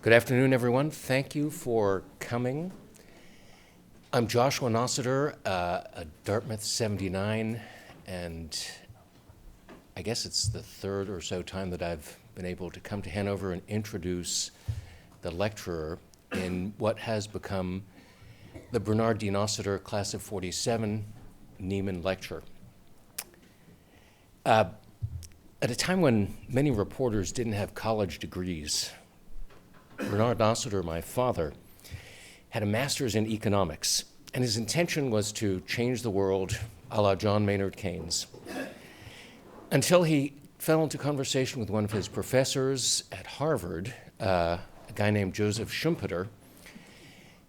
Good afternoon, everyone. Thank you for coming. I'm Joshua Nossiter, a Dartmouth 79, and I guess it's the third or so time that I've been able to come to Hanover and introduce the lecturer in what has become the Bernard D. Nossiter Class of 47 Nieman Lecture. At a time when many reporters didn't have college degrees, Bernard Nossiter, my father, had a master's in economics, and his intention was to change the world a la John Maynard Keynes, until he fell into conversation with one of his professors at Harvard, a guy named Joseph Schumpeter,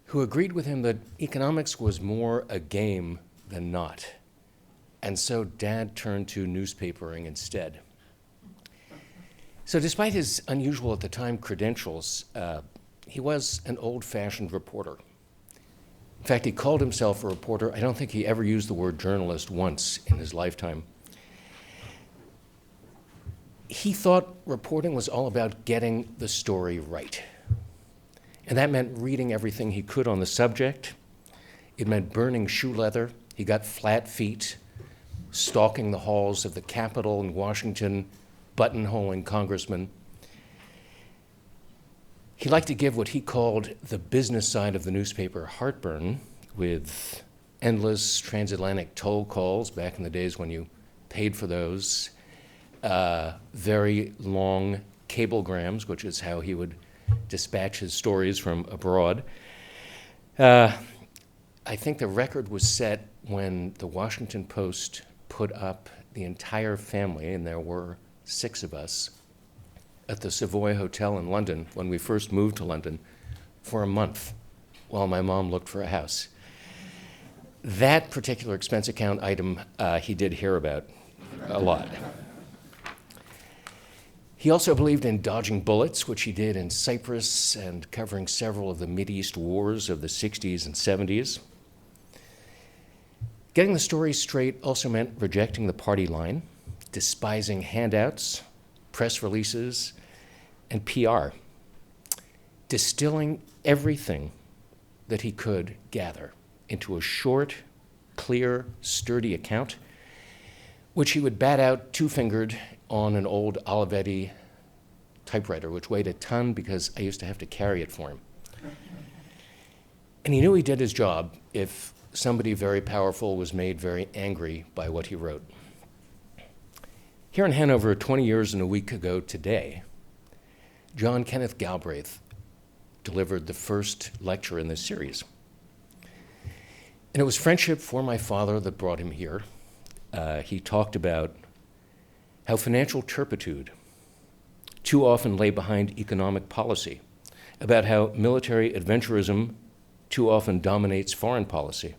who agreed with him that economics was more a game than not. And so Dad turned to newspapering instead. So despite his unusual at the time credentials, he was an old-fashioned reporter. In fact, he called himself a reporter. I don't think he ever used the word journalist once in his lifetime. He thought reporting was all about getting the story right. And that meant reading everything he could on the subject. It meant burning shoe leather. He got flat feet, stalking the halls of the Capitol in Washington, buttonholing congressmen. He liked to give what he called the business side of the newspaper heartburn, with endless transatlantic toll calls back in the days when you paid for those, very long cablegrams, which is how he would dispatch his stories from abroad. I think the record was set when the Washington Post put up the entire family, and there were 6 of us, at the Savoy Hotel in London when we first moved to London for a month while my mom looked for a house. That particular expense account item he did hear about a lot. He also believed in dodging bullets, which he did in Cyprus and covering several of the Mideast wars of the 60s and 70s. Getting the story straight also meant rejecting the party line, despising handouts, press releases, and PR, distilling everything that he could gather into a short, clear, sturdy account, which he would bat out 2-fingered on an old Olivetti typewriter, which weighed a ton because I used to have to carry it for him. And he knew he did his job if somebody very powerful was made very angry by what he wrote. Here in Hanover, 20 years and a week ago today, John Kenneth Galbraith delivered the first lecture in this series. And it was friendship for my father that brought him here. He talked about how financial turpitude too often lay behind economic policy, about how military adventurism too often dominates foreign policy,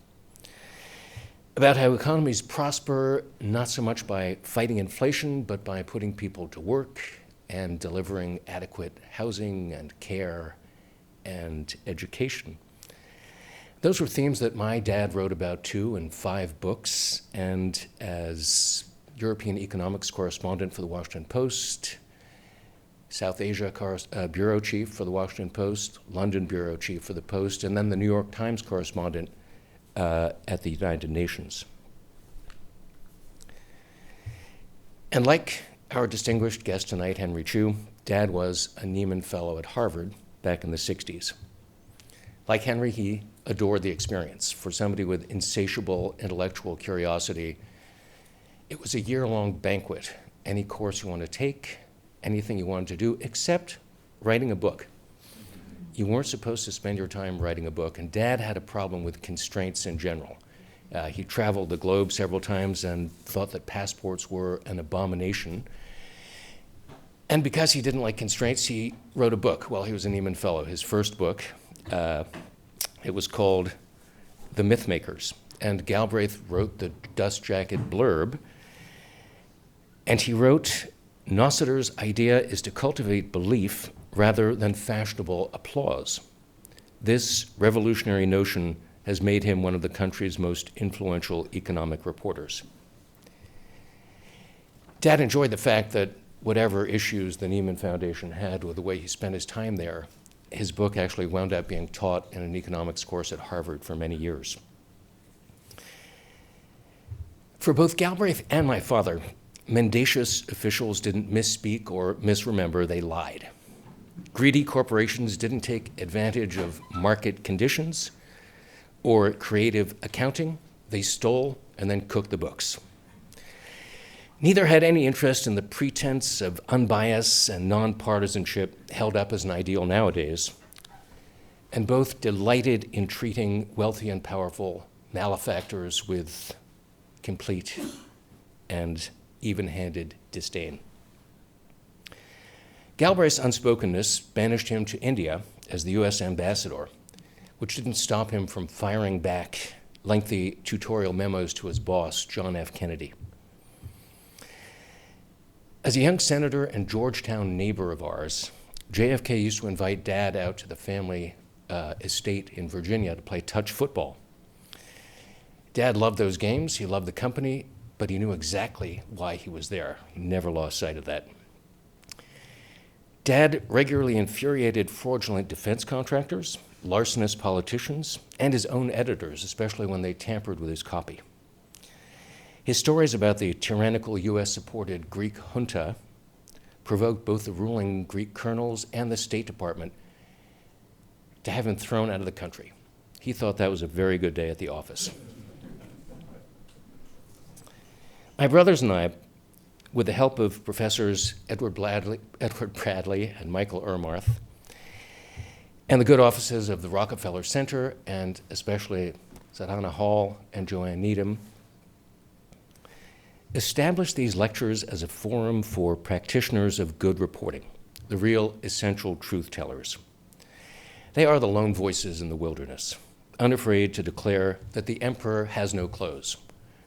about how economies prosper not so much by fighting inflation, but by putting people to work and delivering adequate housing and care and education. Those were themes that my dad wrote about too in 5 books, and as European economics correspondent for the Washington Post, South Asia bureau chief for the Washington Post, London bureau chief for the Post, and then the New York Times correspondent at the United Nations. And like our distinguished guest tonight, Henry Chu, Dad was a Nieman Fellow at Harvard back in the 60s. Like Henry, he adored the experience. For somebody with insatiable intellectual curiosity, it was a year-long banquet. Any course you want to take, anything you wanted to do, except writing a book. You weren't supposed to spend your time writing a book, and Dad had a problem with constraints in general. He traveled the globe several times and thought that passports were an abomination. And because he didn't like constraints, he wrote a book while he was a Nieman Fellow. His first book, it was called The Mythmakers, and Galbraith wrote the dust jacket blurb, and he wrote, "Nossiter's idea is to cultivate belief rather than fashionable applause. This revolutionary notion has made him one of the country's most influential economic reporters." Dad enjoyed the fact that whatever issues the Nieman Foundation had with the way he spent his time there, his book actually wound up being taught in an economics course at Harvard for many years. For both Galbraith and my father, mendacious officials didn't misspeak or misremember, they lied. Greedy corporations didn't take advantage of market conditions or creative accounting. They stole and then cooked the books. Neither had any interest in the pretense of unbias and nonpartisanship held up as an ideal nowadays, and both delighted in treating wealthy and powerful malefactors with complete and even-handed disdain. Galbraith's unspokenness banished him to India as the US ambassador, which didn't stop him from firing back lengthy tutorial memos to his boss, John F. Kennedy. As a young senator and Georgetown neighbor of ours, JFK used to invite Dad out to the family estate in Virginia to play touch football. Dad loved those games, he loved the company, but he knew exactly why he was there. He never lost sight of that. Dad regularly infuriated fraudulent defense contractors, larcenous politicians, and his own editors, especially when they tampered with his copy. His stories about the tyrannical US-supported Greek junta provoked both the ruling Greek colonels and the State Department to have him thrown out of the country. He thought that was a very good day at the office. My brothers and I, with the help of professors Edward Bradley and Michael Ermarth, and the good offices of the Rockefeller Center, and especially Sadhana Hall and Joanne Needham, established these lectures as a forum for practitioners of good reporting, the real essential truth tellers. They are the lone voices in the wilderness, unafraid to declare that the emperor has no clothes.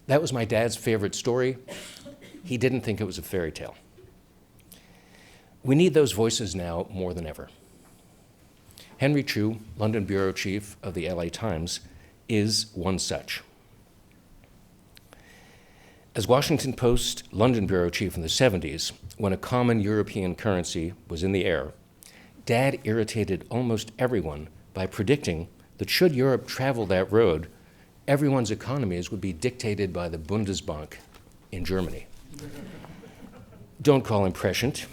That was my dad's favorite story. He didn't think it was a fairy tale. We need those voices now more than ever. Henry Chu, London bureau chief of the LA Times, is one such. As Washington Post London bureau chief in the 70s, when a common European currency was in the air, Dad irritated almost everyone by predicting that should Europe travel that road, everyone's economies would be dictated by the Bundesbank in Germany. Don't call him prescient.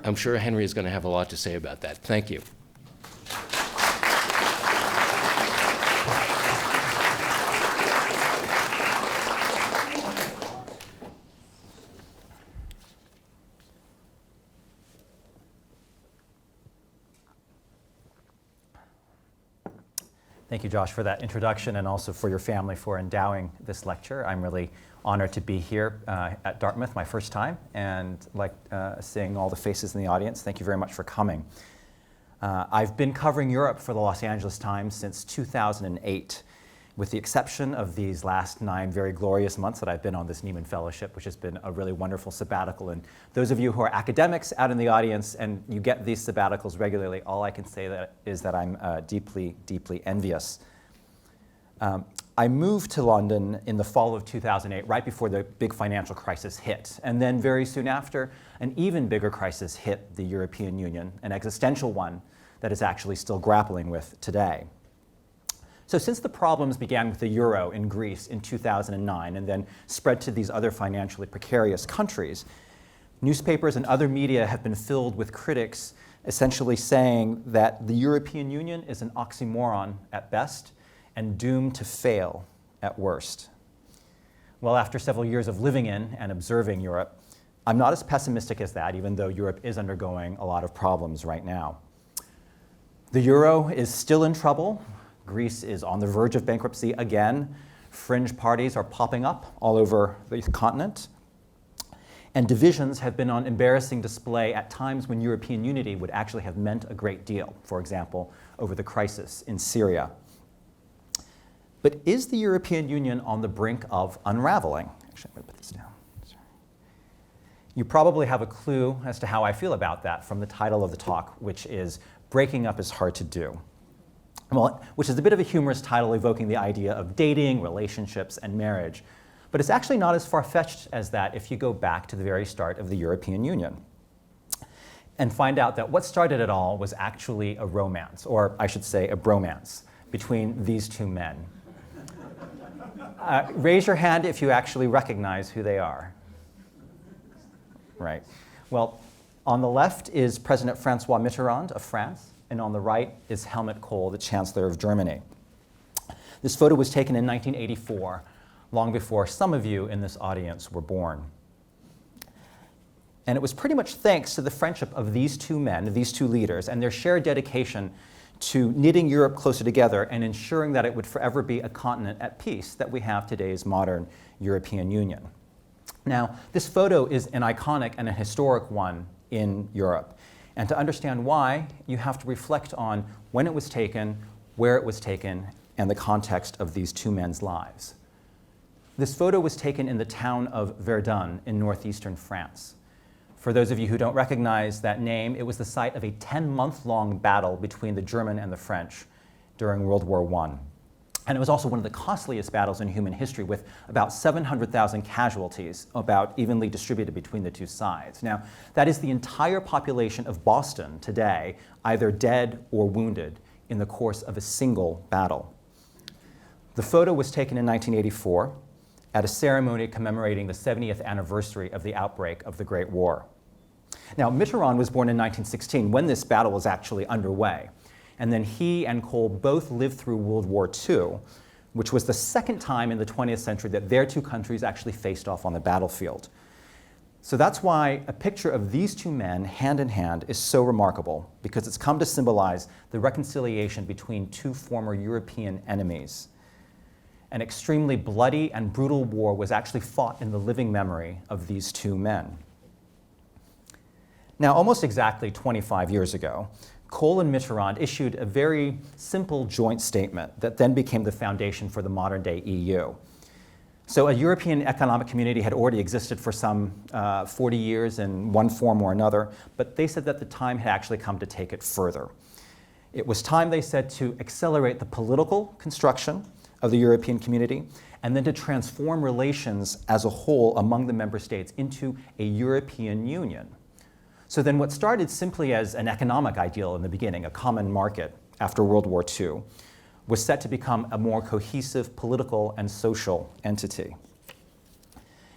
I'm sure Henry is going to have a lot to say about that. Thank you. Thank you, Josh, for that introduction and also for your family for endowing this lecture. I'm really honored to be here at Dartmouth, my first time, and like seeing all the faces in the audience. Thank you very much for coming. I've been covering Europe for the Los Angeles Times since 2008, with the exception of these last 9 very glorious months that I've been on this Nieman Fellowship, which has been a really wonderful sabbatical. And those of you who are academics out in the audience and you get these sabbaticals regularly, all I can say is that I'm deeply, deeply envious. I moved to London in the fall of 2008, right before the big financial crisis hit. And then very soon after, an even bigger crisis hit the European Union, an existential one that is actually still grappling with today. So since the problems began with the euro in Greece in 2009 and then spread to these other financially precarious countries, newspapers and other media have been filled with critics essentially saying that the European Union is an oxymoron at best and doomed to fail at worst. Well, after several years of living in and observing Europe, I'm not as pessimistic as that, even though Europe is undergoing a lot of problems right now. The euro is still in trouble. Greece is on the verge of bankruptcy again. Fringe parties are popping up all over the continent. And divisions have been on embarrassing display at times when European unity would actually have meant a great deal, for example, over the crisis in Syria. But is the European Union on the brink of unraveling? Actually, I'm going to put this down. Sorry. You probably have a clue as to how I feel about that from the title of the talk, which is Breaking Up is Hard to Do. Well, which is a bit of a humorous title evoking the idea of dating, relationships, and marriage. But it's actually not as far-fetched as that if you go back to the very start of the European Union. and find out that what started it all was actually a romance, or I should say a bromance, between these two men. Raise your hand if you actually recognize who they are. Right. Well, on the left is President Francois Mitterrand of France, and on the right is Helmut Kohl, the Chancellor of Germany. This photo was taken in 1984, long before some of you in this audience were born. And it was pretty much thanks to the friendship of these two men, these two leaders, and their shared dedication to knitting Europe closer together and ensuring that it would forever be a continent at peace that we have today's modern European Union. Now, this photo is an iconic and a historic one in Europe. And to understand why, you have to reflect on when it was taken, where it was taken, and the context of these two men's lives. This photo was taken in the town of Verdun in northeastern France. For those of you who don't recognize that name, it was the site of a 10-month-long battle between the German and the French during World War I. And it was also one of the costliest battles in human history, with about 700,000 casualties, about evenly distributed between the two sides. Now, that is the entire population of Boston today, either dead or wounded in the course of a single battle. The photo was taken in 1984 at a ceremony commemorating the 70th anniversary of the outbreak of the Great War. Now, Mitterrand was born in 1916 when this battle was actually underway. And then he and Kohl both lived through World War II, which was the second time in the 20th century that their two countries actually faced off on the battlefield. So that's why a picture of these two men hand in hand is so remarkable, because it's come to symbolize the reconciliation between two former European enemies. An extremely bloody and brutal war was actually fought in the living memory of these two men. Now, almost exactly 25 years ago, Kohl and Mitterrand issued a very simple joint statement that then became the foundation for the modern-day EU. So a European economic community had already existed for some 40 years in one form or another, but they said that the time had actually come to take it further. It was time, they said, to accelerate the political construction of the European community, and then to transform relations as a whole among the member states into a European Union. So then what started simply as an economic ideal in the beginning, a common market after World War II, was set to become a more cohesive political and social entity.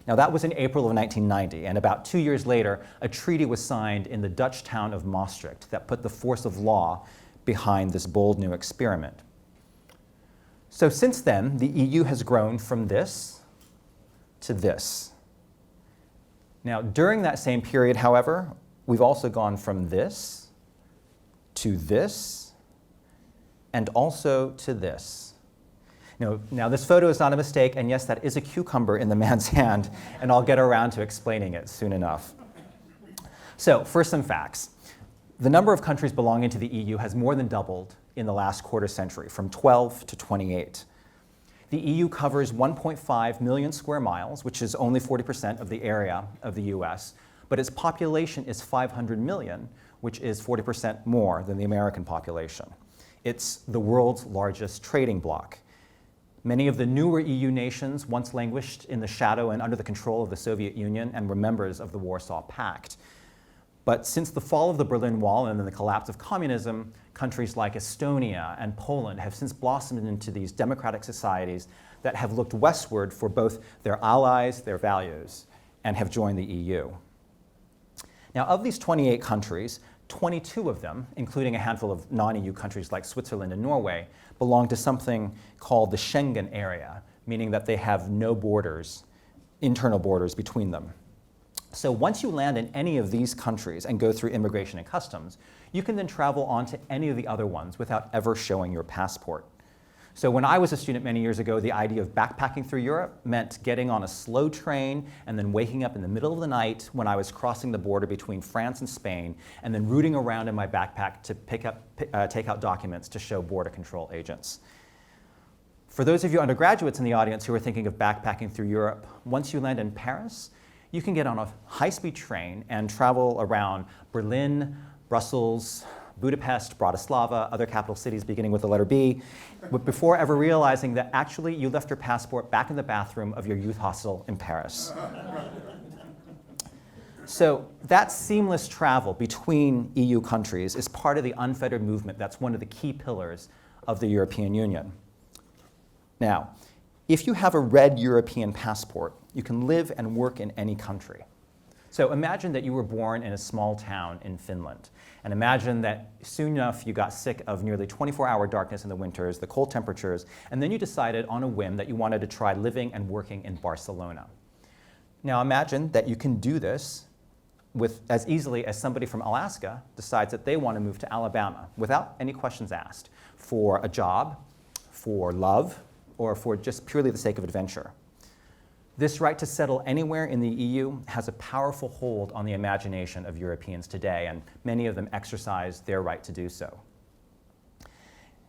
Now, that was in April of 1990, and about 2 years later, a treaty was signed in the Dutch town of Maastricht that put the force of law behind this bold new experiment. So since then, the EU has grown from this to this. Now, during that same period, however, we've also gone from this to this and also to this. Now, this photo is not a mistake, and yes, that is a cucumber in the man's hand, and I'll get around to explaining it soon enough. So, first, some facts. The number of countries belonging to the EU has more than doubled in the last quarter century, from 12 to 28. The EU covers 1.5 million square miles, which is only 40% of the area of the US, but its population is 500 million, which is 40% more than the American population. It's the world's largest trading bloc. Many of the newer EU nations once languished in the shadow and under the control of the Soviet Union and were members of the Warsaw Pact. But since the fall of the Berlin Wall and then the collapse of communism, countries like Estonia and Poland have since blossomed into these democratic societies that have looked westward for both their allies, their values, and have joined the EU. Now, of these 28 countries, 22 of them, including a handful of non-EU countries like Switzerland and Norway, belong to something called the Schengen area, meaning that they have no borders, internal borders between them. So once you land in any of these countries and go through immigration and customs, you can then travel on to any of the other ones without ever showing your passport. So when I was a student many years ago, the idea of backpacking through Europe meant getting on a slow train and then waking up in the middle of the night when I was crossing the border between France and Spain, and then rooting around in my backpack to take out documents to show border control agents. For those of you undergraduates in the audience who are thinking of backpacking through Europe, once you land in Paris, you can get on a high-speed train and travel around Berlin, Brussels, Budapest, Bratislava, other capital cities beginning with the letter B, before ever realizing that actually you left your passport back in the bathroom of your youth hostel in Paris. So that seamless travel between EU countries is part of the unfettered movement. That's one of the key pillars of the European Union. Now, if you have a red European passport, you can live and work in any country. So imagine that you were born in a small town in Finland. And imagine that soon enough you got sick of nearly 24-hour darkness in the winters, the cold temperatures, and then you decided on a whim that you wanted to try living and working in Barcelona. Now imagine that you can do this with as easily as somebody from Alaska decides that they want to move to Alabama without any questions asked for a job, for love, or for just purely the sake of adventure. This right to settle anywhere in the EU has a powerful hold on the imagination of Europeans today, and many of them exercise their right to do so.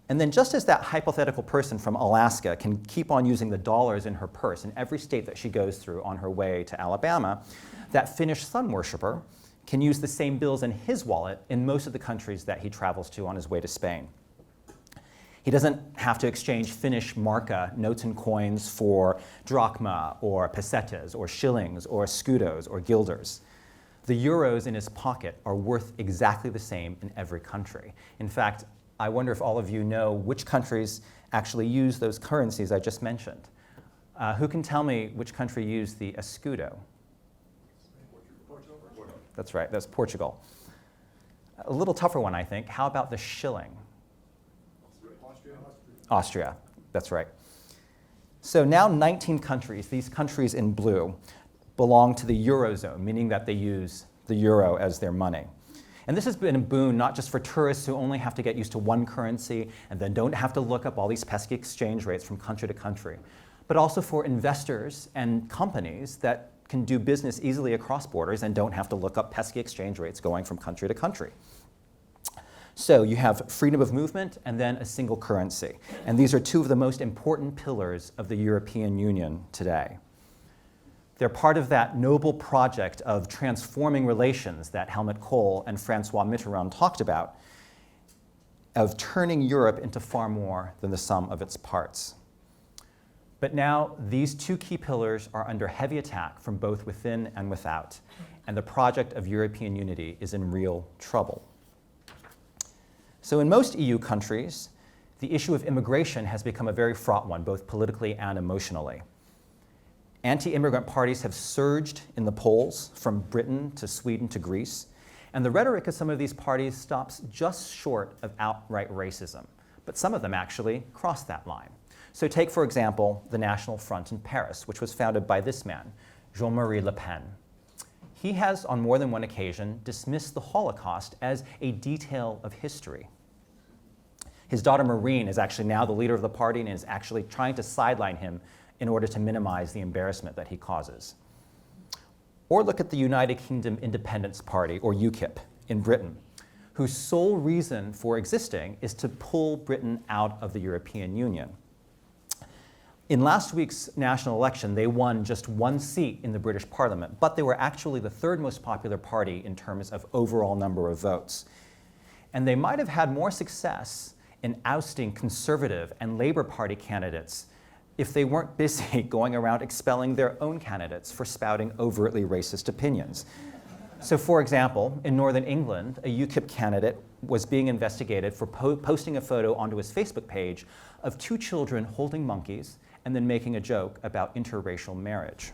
And then just as that hypothetical person from Alaska can keep on using the dollars in her purse in every state that she goes through on her way to Alabama, that Finnish sun worshiper can use the same bills in his wallet in most of the countries that he travels to on his way to Spain. He doesn't have to exchange Finnish marka notes and coins for drachma or pesetas or shillings or skudos or guilders. The euros in his pocket are worth exactly the same in every country. In fact, I wonder if all of you know which countries actually use those currencies I just mentioned. Who can tell me which country used the escudo? That's right, that's Portugal. A little tougher one, I think. How about the shilling? Austria, that's right. So now 19 countries, these countries in blue, belong to the Eurozone, meaning that they use the euro as their money. And this has been a boon not just for tourists who only have to get used to one currency and then don't have to look up all these pesky exchange rates from country to country, but also for investors and companies that can do business easily across borders and don't have to look up pesky exchange rates going from country to country. So you have freedom of movement and then a single currency. And these are two of the most important pillars of the European Union today. They're part of that noble project of transforming relations that Helmut Kohl and Francois Mitterrand talked about, of turning Europe into far more than the sum of its parts. But now these two key pillars are under heavy attack from both within and without, and the project of European unity is in real trouble. So in most EU countries, the issue of immigration has become a very fraught one, both politically and emotionally. Anti-immigrant parties have surged in the polls from Britain to Sweden to Greece, and the rhetoric of some of these parties stops just short of outright racism, but some of them actually cross that line. So take, for example, the National Front in Paris, which was founded by this man, Jean-Marie Le Pen. He has, on more than one occasion, dismissed the Holocaust as a detail of history. His daughter Marine is actually now the leader of the party and is actually trying to sideline him in order to minimize the embarrassment that he causes. Or look at the United Kingdom Independence Party, or UKIP, in Britain, whose sole reason for existing is to pull Britain out of the European Union. In last week's national election, they won just one seat in the British Parliament, but they were actually the third most popular party in terms of overall number of votes. And they might have had more success in ousting Conservative and Labour Party candidates if they weren't busy going around expelling their own candidates for spouting overtly racist opinions. So for example, in Northern England, a UKIP candidate was being investigated for posting a photo onto his Facebook page of two children holding monkeys and then making a joke about interracial marriage.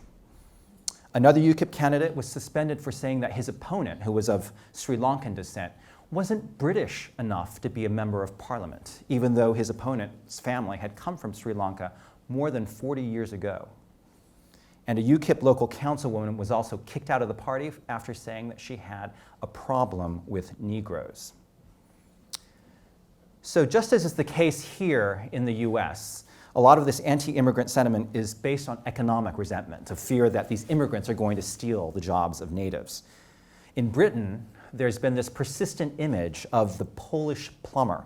Another UKIP candidate was suspended for saying that his opponent, who was of Sri Lankan descent, wasn't British enough to be a member of parliament, even though his opponent's family had come from Sri Lanka more than 40 years ago. And a UKIP local councilwoman was also kicked out of the party after saying that she had a problem with Negroes. So just as is the case here in the US, a lot of this anti-immigrant sentiment is based on economic resentment, of fear that these immigrants are going to steal the jobs of natives. In Britain, there's been this persistent image of the Polish plumber.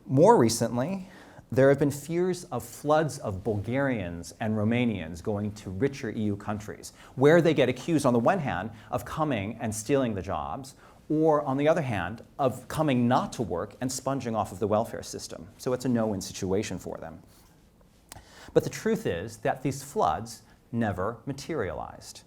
More recently, there have been fears of floods of Bulgarians and Romanians going to richer EU countries, where they get accused, on the one hand, of coming and stealing the jobs, or on the other hand, of coming not to work and sponging off of the welfare system. So it's a no-win situation for them. But the truth is that these floods never materialized.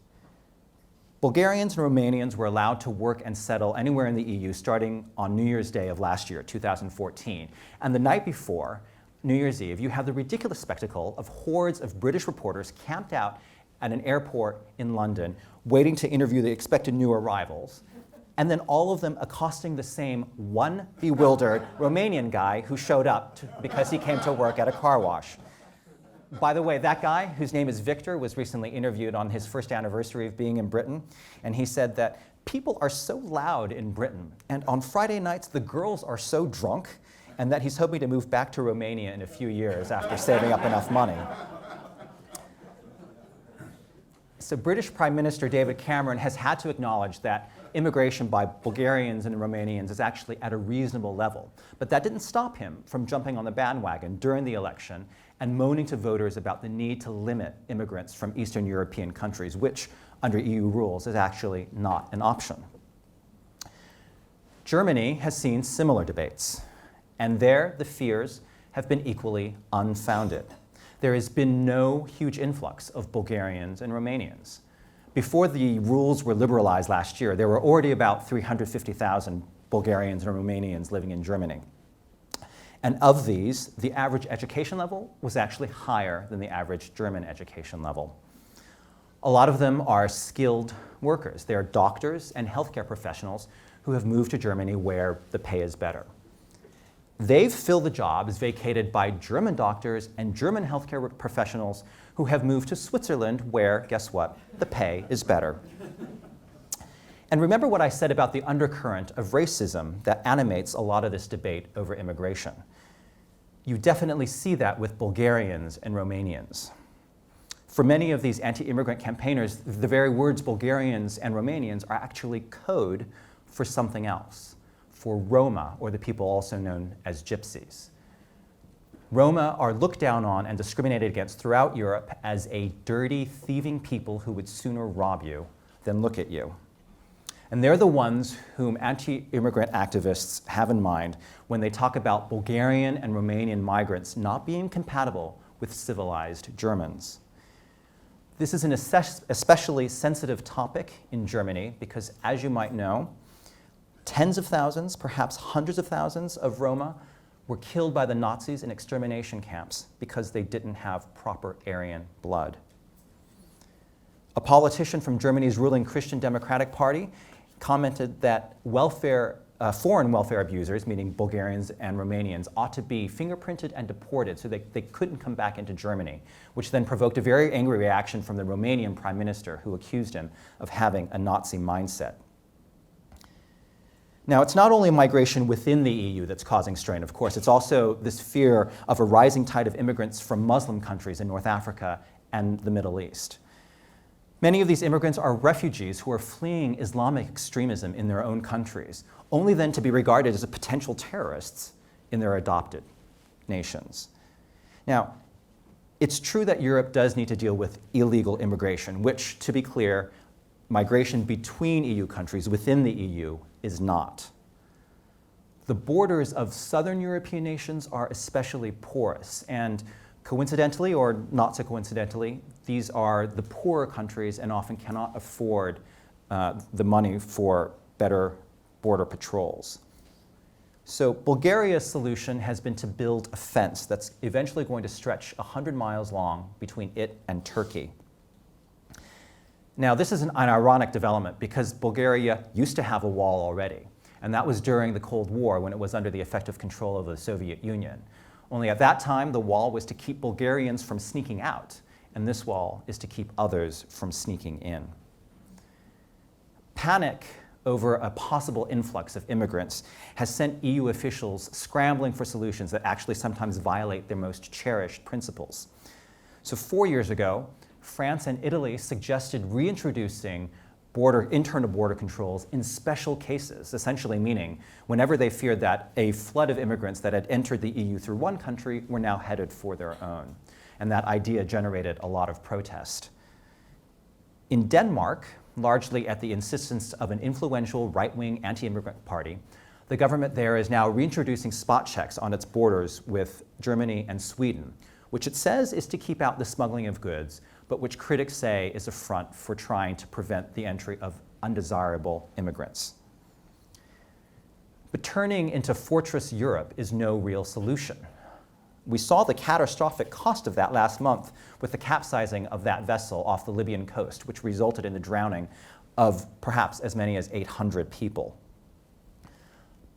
Bulgarians and Romanians were allowed to work and settle anywhere in the EU starting on New Year's Day of last year, 2014. And the night before, New Year's Eve, you have the ridiculous spectacle of hordes of British reporters camped out at an airport in London, waiting to interview the expected new arrivals, and then all of them accosting the same one bewildered Romanian guy who showed up because he came to work at a car wash. By the way, that guy, whose name is Victor, was recently interviewed on his first anniversary of being in Britain, and he said that people are so loud in Britain, and on Friday nights the girls are so drunk, and that he's hoping to move back to Romania in a few years after saving up enough money. So British Prime Minister David Cameron has had to acknowledge that immigration by Bulgarians and Romanians is actually at a reasonable level. But that didn't stop him from jumping on the bandwagon during the election and moaning to voters about the need to limit immigrants from Eastern European countries, which, under EU rules, is actually not an option. Germany has seen similar debates, and there the fears have been equally unfounded. There has been no huge influx of Bulgarians and Romanians. Before the rules were liberalized last year, there were already about 350,000 Bulgarians and Romanians living in Germany. And of these, the average education level was actually higher than the average German education level. A lot of them are skilled workers. They are doctors and healthcare professionals who have moved to Germany where the pay is better. They've filled the jobs vacated by German doctors and German healthcare professionals who have moved to Switzerland where, guess what, the pay is better. And remember what I said about the undercurrent of racism that animates a lot of this debate over immigration. You definitely see that with Bulgarians and Romanians. For many of these anti-immigrant campaigners, the very words Bulgarians and Romanians are actually code for something else, for Roma, or the people also known as gypsies. Roma are looked down on and discriminated against throughout Europe as a dirty, thieving people who would sooner rob you than look at you. And they're the ones whom anti-immigrant activists have in mind when they talk about Bulgarian and Romanian migrants not being compatible with civilized Germans. This is an especially sensitive topic in Germany because, as you might know, tens of thousands, perhaps hundreds of thousands of Roma were killed by the Nazis in extermination camps because they didn't have proper Aryan blood. A politician from Germany's ruling Christian Democratic Party commented that foreign welfare abusers, meaning Bulgarians and Romanians, ought to be fingerprinted and deported so they couldn't come back into Germany, which then provoked a very angry reaction from the Romanian prime minister, who accused him of having a Nazi mindset. Now, it's not only migration within the EU that's causing strain, of course. It's also this fear of a rising tide of immigrants from Muslim countries in North Africa and the Middle East. Many of these immigrants are refugees who are fleeing Islamic extremism in their own countries, only then to be regarded as potential terrorists in their adopted nations. Now, it's true that Europe does need to deal with illegal immigration, which, to be clear, migration between EU countries within the EU is not. The borders of southern European nations are especially porous, and coincidentally, or not so coincidentally, these are the poorer countries and often cannot afford the money for better border patrols. So Bulgaria's solution has been to build a fence that's eventually going to stretch 100 miles long between it and Turkey. Now, this is an ironic development because Bulgaria used to have a wall already, and that was during the Cold War when it was under the effective control of the Soviet Union. Only at that time, the wall was to keep Bulgarians from sneaking out, and this wall is to keep others from sneaking in. Panic over a possible influx of immigrants has sent EU officials scrambling for solutions that actually sometimes violate their most cherished principles. So 4 years ago, France and Italy suggested reintroducing internal border controls in special cases, essentially meaning whenever they feared that a flood of immigrants that had entered the EU through one country were now headed for their own. And that idea generated a lot of protest. In Denmark, largely at the insistence of an influential right-wing anti-immigrant party, the government there is now reintroducing spot checks on its borders with Germany and Sweden, which it says is to keep out the smuggling of goods, but which critics say is a front for trying to prevent the entry of undesirable immigrants. But turning into Fortress Europe is no real solution. We saw the catastrophic cost of that last month with the capsizing of that vessel off the Libyan coast, which resulted in the drowning of perhaps as many as 800 people.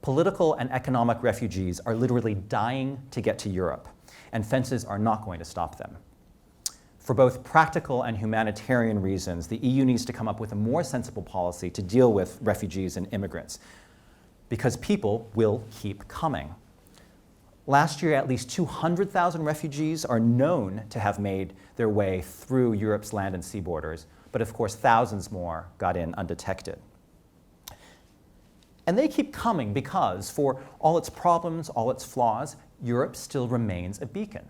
Political and economic refugees are literally dying to get to Europe, and fences are not going to stop them. For both practical and humanitarian reasons, the EU needs to come up with a more sensible policy to deal with refugees and immigrants, because people will keep coming. Last year, at least 200,000 refugees are known to have made their way through Europe's land and sea borders, but of course, thousands more got in undetected. And they keep coming because, for all its problems, all its flaws, Europe still remains a beacon.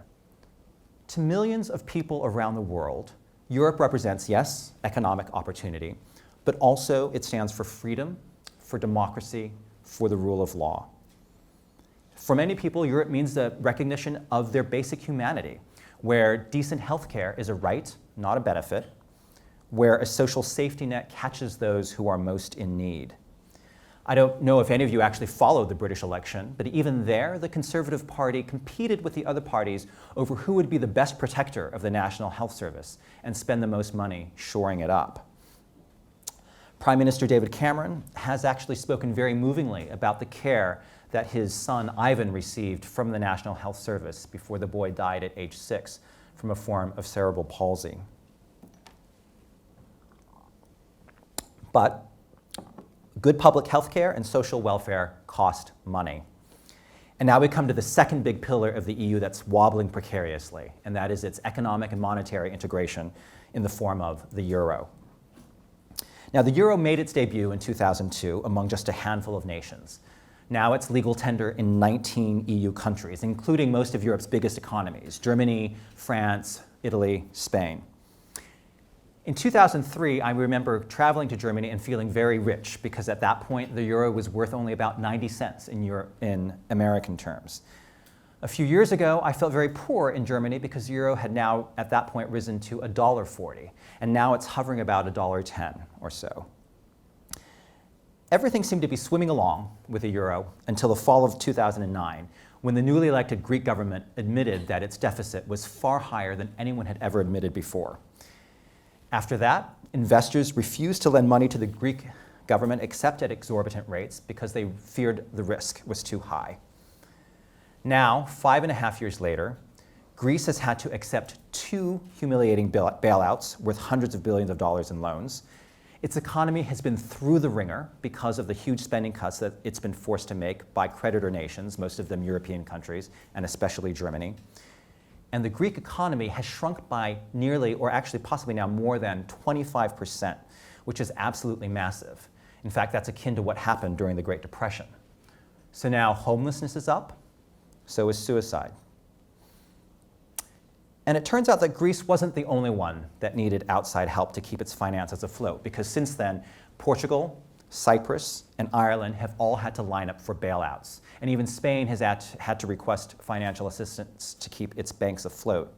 To millions of people around the world, Europe represents, yes, economic opportunity, but also it stands for freedom, for democracy, for the rule of law. For many people, Europe means the recognition of their basic humanity, where decent health care is a right, not a benefit, where a social safety net catches those who are most in need. I don't know if any of you actually followed the British election, but even there, the Conservative Party competed with the other parties over who would be the best protector of the National Health Service and spend the most money shoring it up. Prime Minister David Cameron has actually spoken very movingly about the care that his son Ivan received from the National Health Service before the boy died at age 6 from a form of cerebral palsy. But good public health care and social welfare cost money. And now we come to the second big pillar of the EU that's wobbling precariously, and that is its economic and monetary integration in the form of the euro. Now, the euro made its debut in 2002 among just a handful of nations. Now it's legal tender in 19 EU countries, including most of Europe's biggest economies: Germany, France, Italy, Spain. In 2003, I remember traveling to Germany and feeling very rich because at that point the euro was worth only about 90 cents in American terms. A few years ago, I felt very poor in Germany because the euro had now at that point risen to $1.40, and now it's hovering about $1.10 or so. Everything seemed to be swimming along with the euro until the fall of 2009, when the newly elected Greek government admitted that its deficit was far higher than anyone had ever admitted before. After that, investors refused to lend money to the Greek government except at exorbitant rates because they feared the risk was too high. Now, 5.5 years later, Greece has had to accept 2 humiliating bailouts worth hundreds of billions of dollars in loans. Its economy has been through the ringer because of the huge spending cuts that it's been forced to make by creditor nations, most of them European countries, and especially Germany. And the Greek economy has shrunk by nearly, or actually possibly now more than 25%, which is absolutely massive. In fact, that's akin to what happened during the Great Depression. So now homelessness is up, so is suicide. And it turns out that Greece wasn't the only one that needed outside help to keep its finances afloat, because since then, Portugal, Cyprus, and Ireland have all had to line up for bailouts. And even Spain has had to request financial assistance to keep its banks afloat.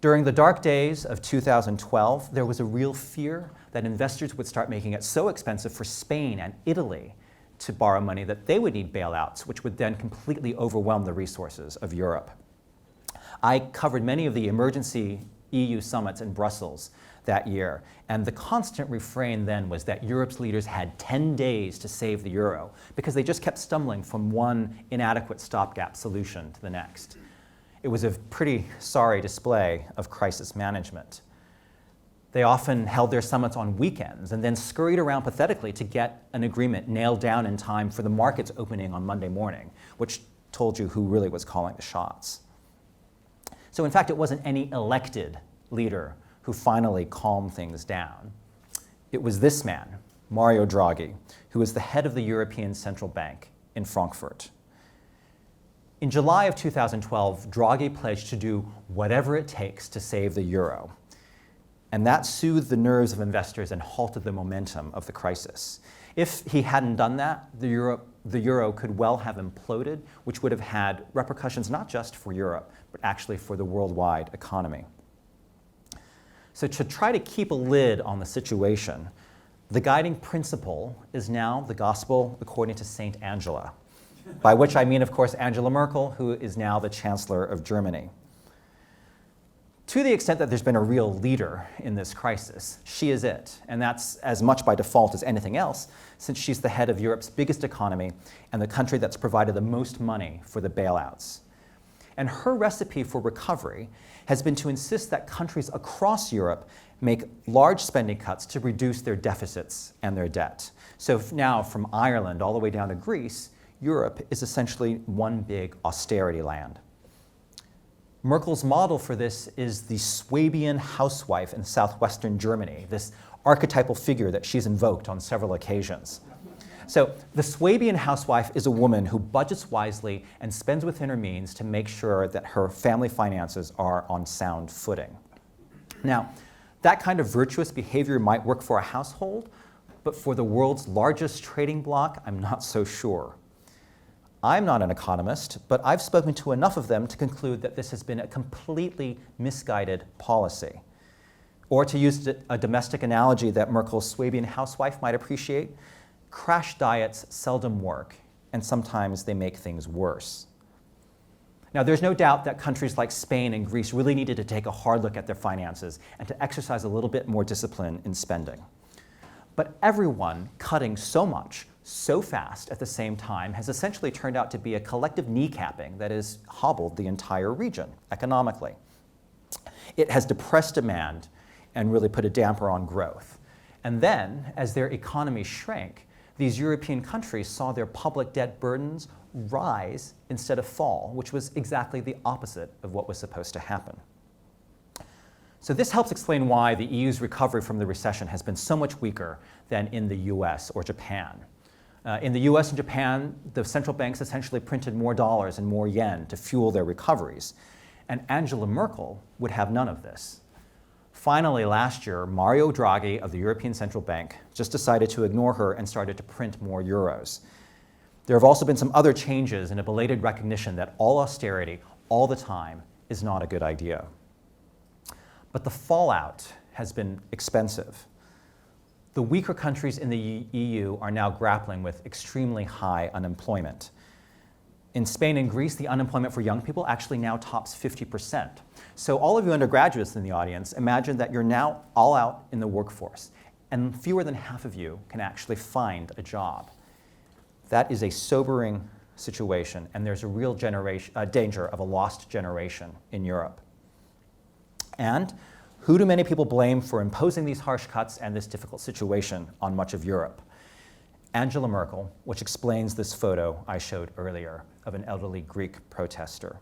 During the dark days of 2012, there was a real fear that investors would start making it so expensive for Spain and Italy to borrow money that they would need bailouts, which would then completely overwhelm the resources of Europe. I covered many of the emergency EU summits in Brussels that year, and the constant refrain then was that Europe's leaders had 10 days to save the euro because they just kept stumbling from one inadequate stopgap solution to the next. It was a pretty sorry display of crisis management. They often held their summits on weekends and then scurried around pathetically to get an agreement nailed down in time for the markets opening on Monday morning, which told you who really was calling the shots. So in fact, it wasn't any elected leader who finally calmed things down. It was this man, Mario Draghi, who was the head of the European Central Bank in Frankfurt. In July of 2012, Draghi pledged to do whatever it takes to save the euro. And that soothed the nerves of investors and halted the momentum of the crisis. If he hadn't done that, the euro could well have imploded, which would have had repercussions not just for Europe, but actually for the worldwide economy. So to try to keep a lid on the situation, the guiding principle is now the gospel according to Saint Angela, by which I mean, of course, Angela Merkel, who is now the Chancellor of Germany. To the extent that there's been a real leader in this crisis, she is it, and that's as much by default as anything else, since she's the head of Europe's biggest economy and the country that's provided the most money for the bailouts. And her recipe for recovery has been to insist that countries across Europe make large spending cuts to reduce their deficits and their debt. So now, from Ireland all the way down to Greece, Europe is essentially one big austerity land. Merkel's model for this is the Swabian housewife in southwestern Germany, this archetypal figure that she's invoked on several occasions. So the Swabian housewife is a woman who budgets wisely and spends within her means to make sure that her family finances are on sound footing. Now, that kind of virtuous behavior might work for a household, but for the world's largest trading bloc, I'm not so sure. I'm not an economist, but I've spoken to enough of them to conclude that this has been a completely misguided policy. Or to use a domestic analogy that Merkel's Swabian housewife might appreciate, crash diets seldom work, and sometimes they make things worse. Now, there's no doubt that countries like Spain and Greece really needed to take a hard look at their finances and to exercise a little bit more discipline in spending. But everyone cutting so much, so fast at the same time has essentially turned out to be a collective kneecapping that has hobbled the entire region economically. It has depressed demand and really put a damper on growth. And then, as their economies shrank, these European countries saw their public debt burdens rise instead of fall, which was exactly the opposite of what was supposed to happen. So this helps explain why the EU's recovery from the recession has been so much weaker than in the US or Japan. In the US and Japan, the central banks essentially printed more dollars and more yen to fuel their recoveries. And Angela Merkel would have none of this. Finally, last year, Mario Draghi of the European Central Bank just decided to ignore her and started to print more euros. There have also been some other changes and a belated recognition that all austerity, all the time, is not a good idea. But the fallout has been expensive. The weaker countries in the EU are now grappling with extremely high unemployment. In Spain and Greece, the unemployment for young people actually now tops 50%. So all of you undergraduates in the audience, imagine that you're now all out in the workforce, and fewer than half of you can actually find a job. That is a sobering situation, and there's a real danger of a lost generation in Europe. And who do many people blame for imposing these harsh cuts and this difficult situation on much of Europe? Angela Merkel, which explains this photo I showed earlier of an elderly Greek protester.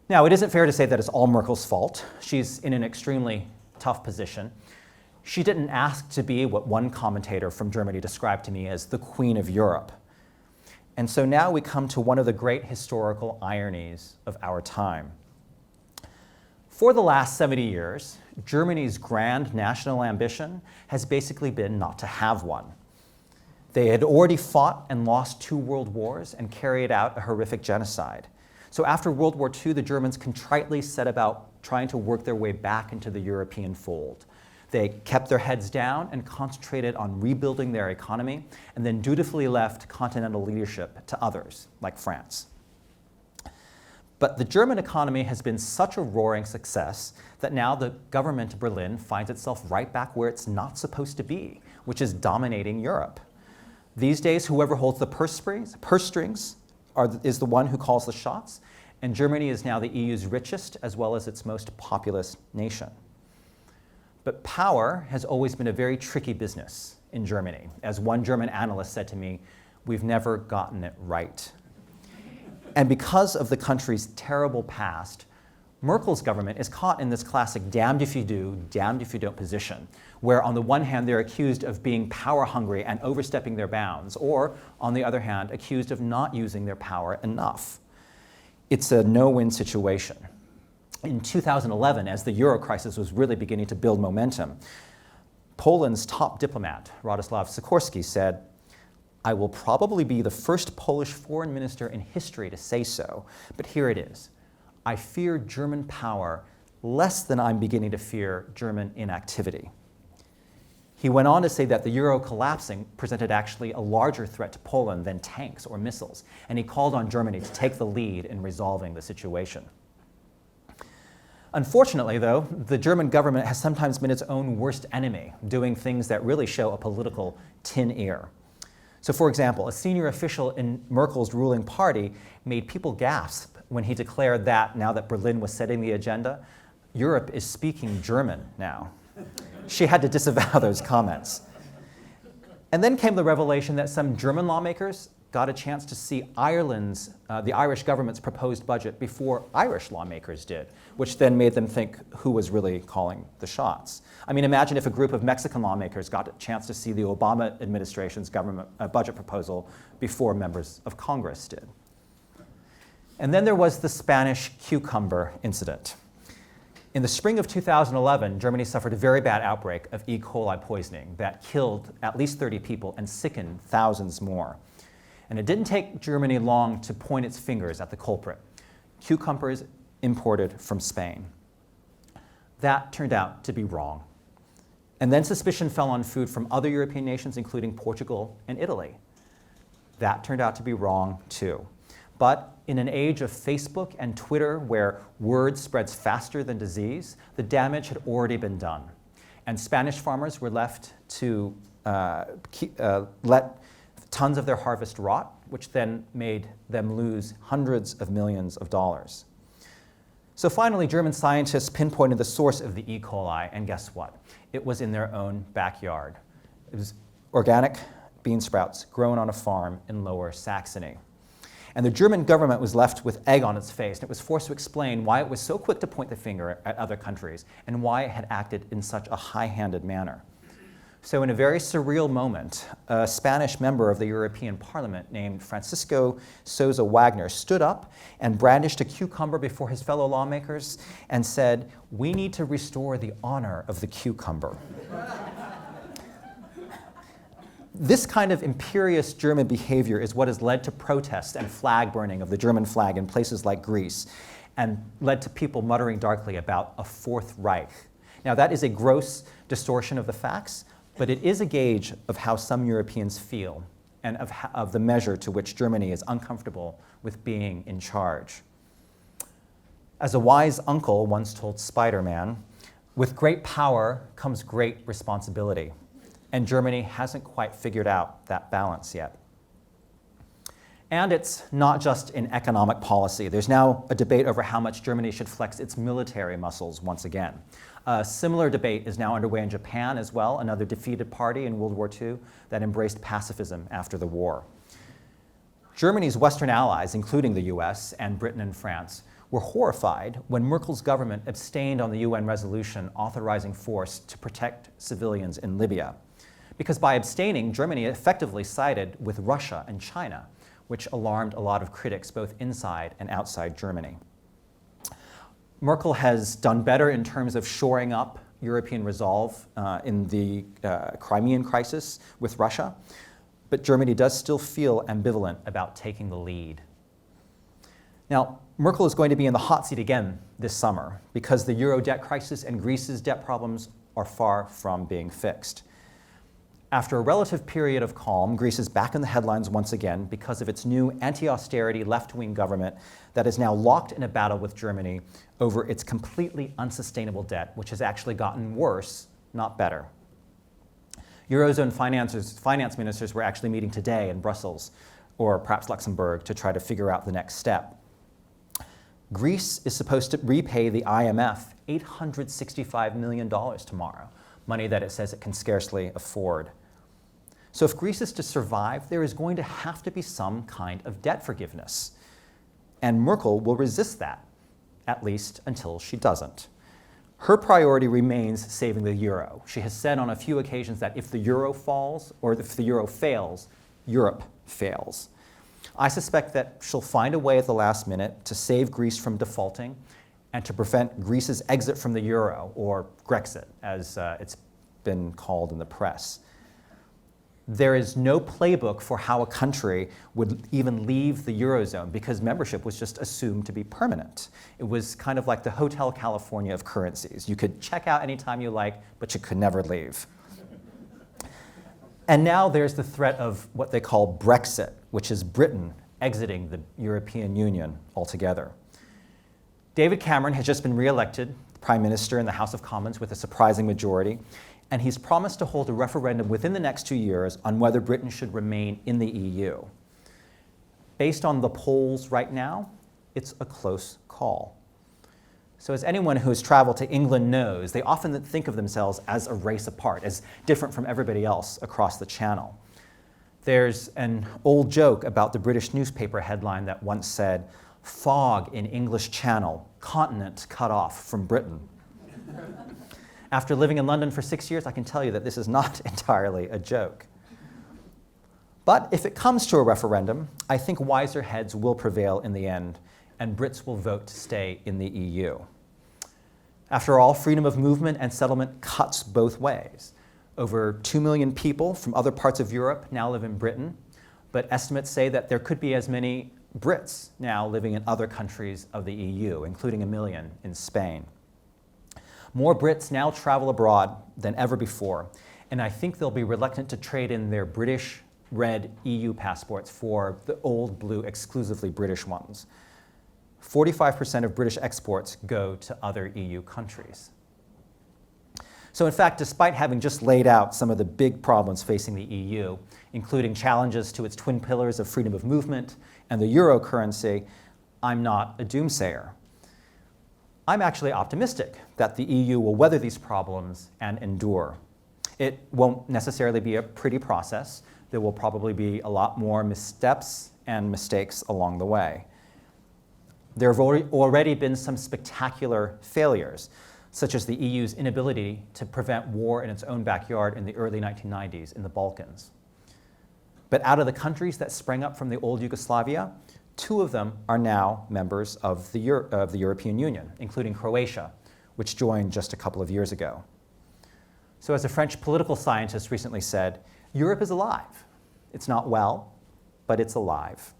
Now, it isn't fair to say that it's all Merkel's fault. She's in an extremely tough position. She didn't ask to be what one commentator from Germany described to me as the Queen of Europe. And so now we come to one of the great historical ironies of our time. For the last 70 years, Germany's grand national ambition has basically been not to have one. They had already fought and lost 2 world wars and carried out a horrific genocide. So after World War II, the Germans contritely set about trying to work their way back into the European fold. They kept their heads down and concentrated on rebuilding their economy, and then dutifully left continental leadership to others, like France. But the German economy has been such a roaring success that now the government of Berlin finds itself right back where it's not supposed to be, which is dominating Europe. These days, whoever holds the purse strings is the one who calls the shots, and Germany is now the EU's richest as well as its most populous nation. But power has always been a very tricky business in Germany. As one German analyst said to me, we've never gotten it right. And because of the country's terrible past, Merkel's government is caught in this classic damned if you do, damned if you don't position, where on the one hand they're accused of being power hungry and overstepping their bounds, or on the other hand accused of not using their power enough. It's a no-win situation. In 2011, as the Euro crisis was really beginning to build momentum, Poland's top diplomat, Radoslaw Sikorski, said, "I will probably be the first Polish foreign minister in history to say so, but here it is. I fear German power less than I'm beginning to fear German inactivity. He went on to say that the euro collapsing presented actually a larger threat to Poland than tanks or missiles, and he called on Germany to take the lead in resolving the situation. Unfortunately, though, the German government has sometimes been its own worst enemy, doing things that really show a political tin ear. So, for example, a senior official in Merkel's ruling party made people gasp when he declared that, now that Berlin was setting the agenda, Europe is speaking German now. She had to disavow those comments. And then came the revelation that some German lawmakers got a chance to see the Irish government's proposed budget before Irish lawmakers did, which then made them think who was really calling the shots. I mean, imagine if a group of Mexican lawmakers got a chance to see the Obama administration's government budget proposal before members of Congress did. And then there was the Spanish cucumber incident. In the spring of 2011, Germany suffered a very bad outbreak of E. coli poisoning that killed at least 30 people and sickened thousands more. And it didn't take Germany long to point its fingers at the culprit: cucumbers imported from Spain. That turned out to be wrong. And then suspicion fell on food from other European nations, including Portugal and Italy. That turned out to be wrong too. But in an age of Facebook and Twitter, where word spreads faster than disease, the damage had already been done. And Spanish farmers were left to let tons of their harvest rot, which then made them lose hundreds of millions of dollars. So finally, German scientists pinpointed the source of the E. coli, and guess what? It was in their own backyard. It was organic bean sprouts grown on a farm in Lower Saxony. And the German government was left with egg on its face, and it was forced to explain why it was so quick to point the finger at other countries and why it had acted in such a high-handed manner. So in a very surreal moment, a Spanish member of the European Parliament named Francisco Sosa Wagner stood up and brandished a cucumber before his fellow lawmakers and said, "We need to restore the honor of the cucumber." This kind of imperious German behavior is what has led to protests and flag burning of the German flag in places like Greece, and led to people muttering darkly about a Fourth Reich. Now, that is a gross distortion of the facts, but it is a gauge of how some Europeans feel and of the measure to which Germany is uncomfortable with being in charge. As a wise uncle once told Spider-Man, with great power comes great responsibility. And Germany hasn't quite figured out that balance yet. And it's not just in economic policy. There's now a debate over how much Germany should flex its military muscles once again. A similar debate is now underway in Japan as well, another defeated party in World War II that embraced pacifism after the war. Germany's Western allies, including the US and Britain and France, were horrified when Merkel's government abstained on the UN resolution authorizing force to protect civilians in Libya. Because by abstaining, Germany effectively sided with Russia and China, which alarmed a lot of critics both inside and outside Germany. Merkel has done better in terms of shoring up European resolve in the Crimean crisis with Russia, but Germany does still feel ambivalent about taking the lead. Now, Merkel is going to be in the hot seat again this summer because the euro debt crisis and Greece's debt problems are far from being fixed. After a relative period of calm, Greece is back in the headlines once again because of its new anti-austerity left-wing government that is now locked in a battle with Germany over its completely unsustainable debt, which has actually gotten worse, not better. Eurozone finance ministers were actually meeting today in Brussels, or perhaps Luxembourg, to try to figure out the next step. Greece is supposed to repay the IMF $865 million tomorrow, money that it says it can scarcely afford. So if Greece is to survive, there is going to have to be some kind of debt forgiveness. And Merkel will resist that, at least until she doesn't. Her priority remains saving the euro. She has said on a few occasions that if the euro falls, or if the euro fails, Europe fails. I suspect that she'll find a way at the last minute to save Greece from defaulting and to prevent Greece's exit from the euro, or Grexit, as it's been called in the press. There is no playbook for how a country would even leave the Eurozone because membership was just assumed to be permanent. It was kind of like the Hotel California of currencies. You could check out anytime you like, but you could never leave. And now there's the threat of what they call Brexit, which is Britain exiting the European Union altogether. David Cameron has just been re-elected Prime Minister in the House of Commons with a surprising majority, and he's promised to hold a referendum within the next 2 years on whether Britain should remain in the EU. Based on the polls right now, it's a close call. So as anyone who has traveled to England knows, they often think of themselves as a race apart, as different from everybody else across the channel. There's an old joke about the British newspaper headline that once said, "Fog in English Channel, continent cut off from Britain." After living in London for 6 years, I can tell you that this is not entirely a joke. But if it comes to a referendum, I think wiser heads will prevail in the end, and Brits will vote to stay in the EU. After all, freedom of movement and settlement cuts both ways. Over 2 million people from other parts of Europe now live in Britain, but estimates say that there could be as many Brits now living in other countries of the EU, including 1 million in Spain. More Brits now travel abroad than ever before, and I think they'll be reluctant to trade in their British red EU passports for the old blue exclusively British ones. 45% of British exports go to other EU countries. So in fact, despite having just laid out some of the big problems facing the EU, including challenges to its twin pillars of freedom of movement and the euro currency, I'm not a doomsayer. I'm actually optimistic that the EU will weather these problems and endure. It won't necessarily be a pretty process. There will probably be a lot more missteps and mistakes along the way. There have already been some spectacular failures, such as the EU's inability to prevent war in its own backyard in the early 1990s in the Balkans. But out of the countries that sprang up from the old Yugoslavia, 2 of them are now members of the European Union, including Croatia, which joined just a couple of years ago. So as a French political scientist recently said, Europe is alive. It's not well, but it's alive.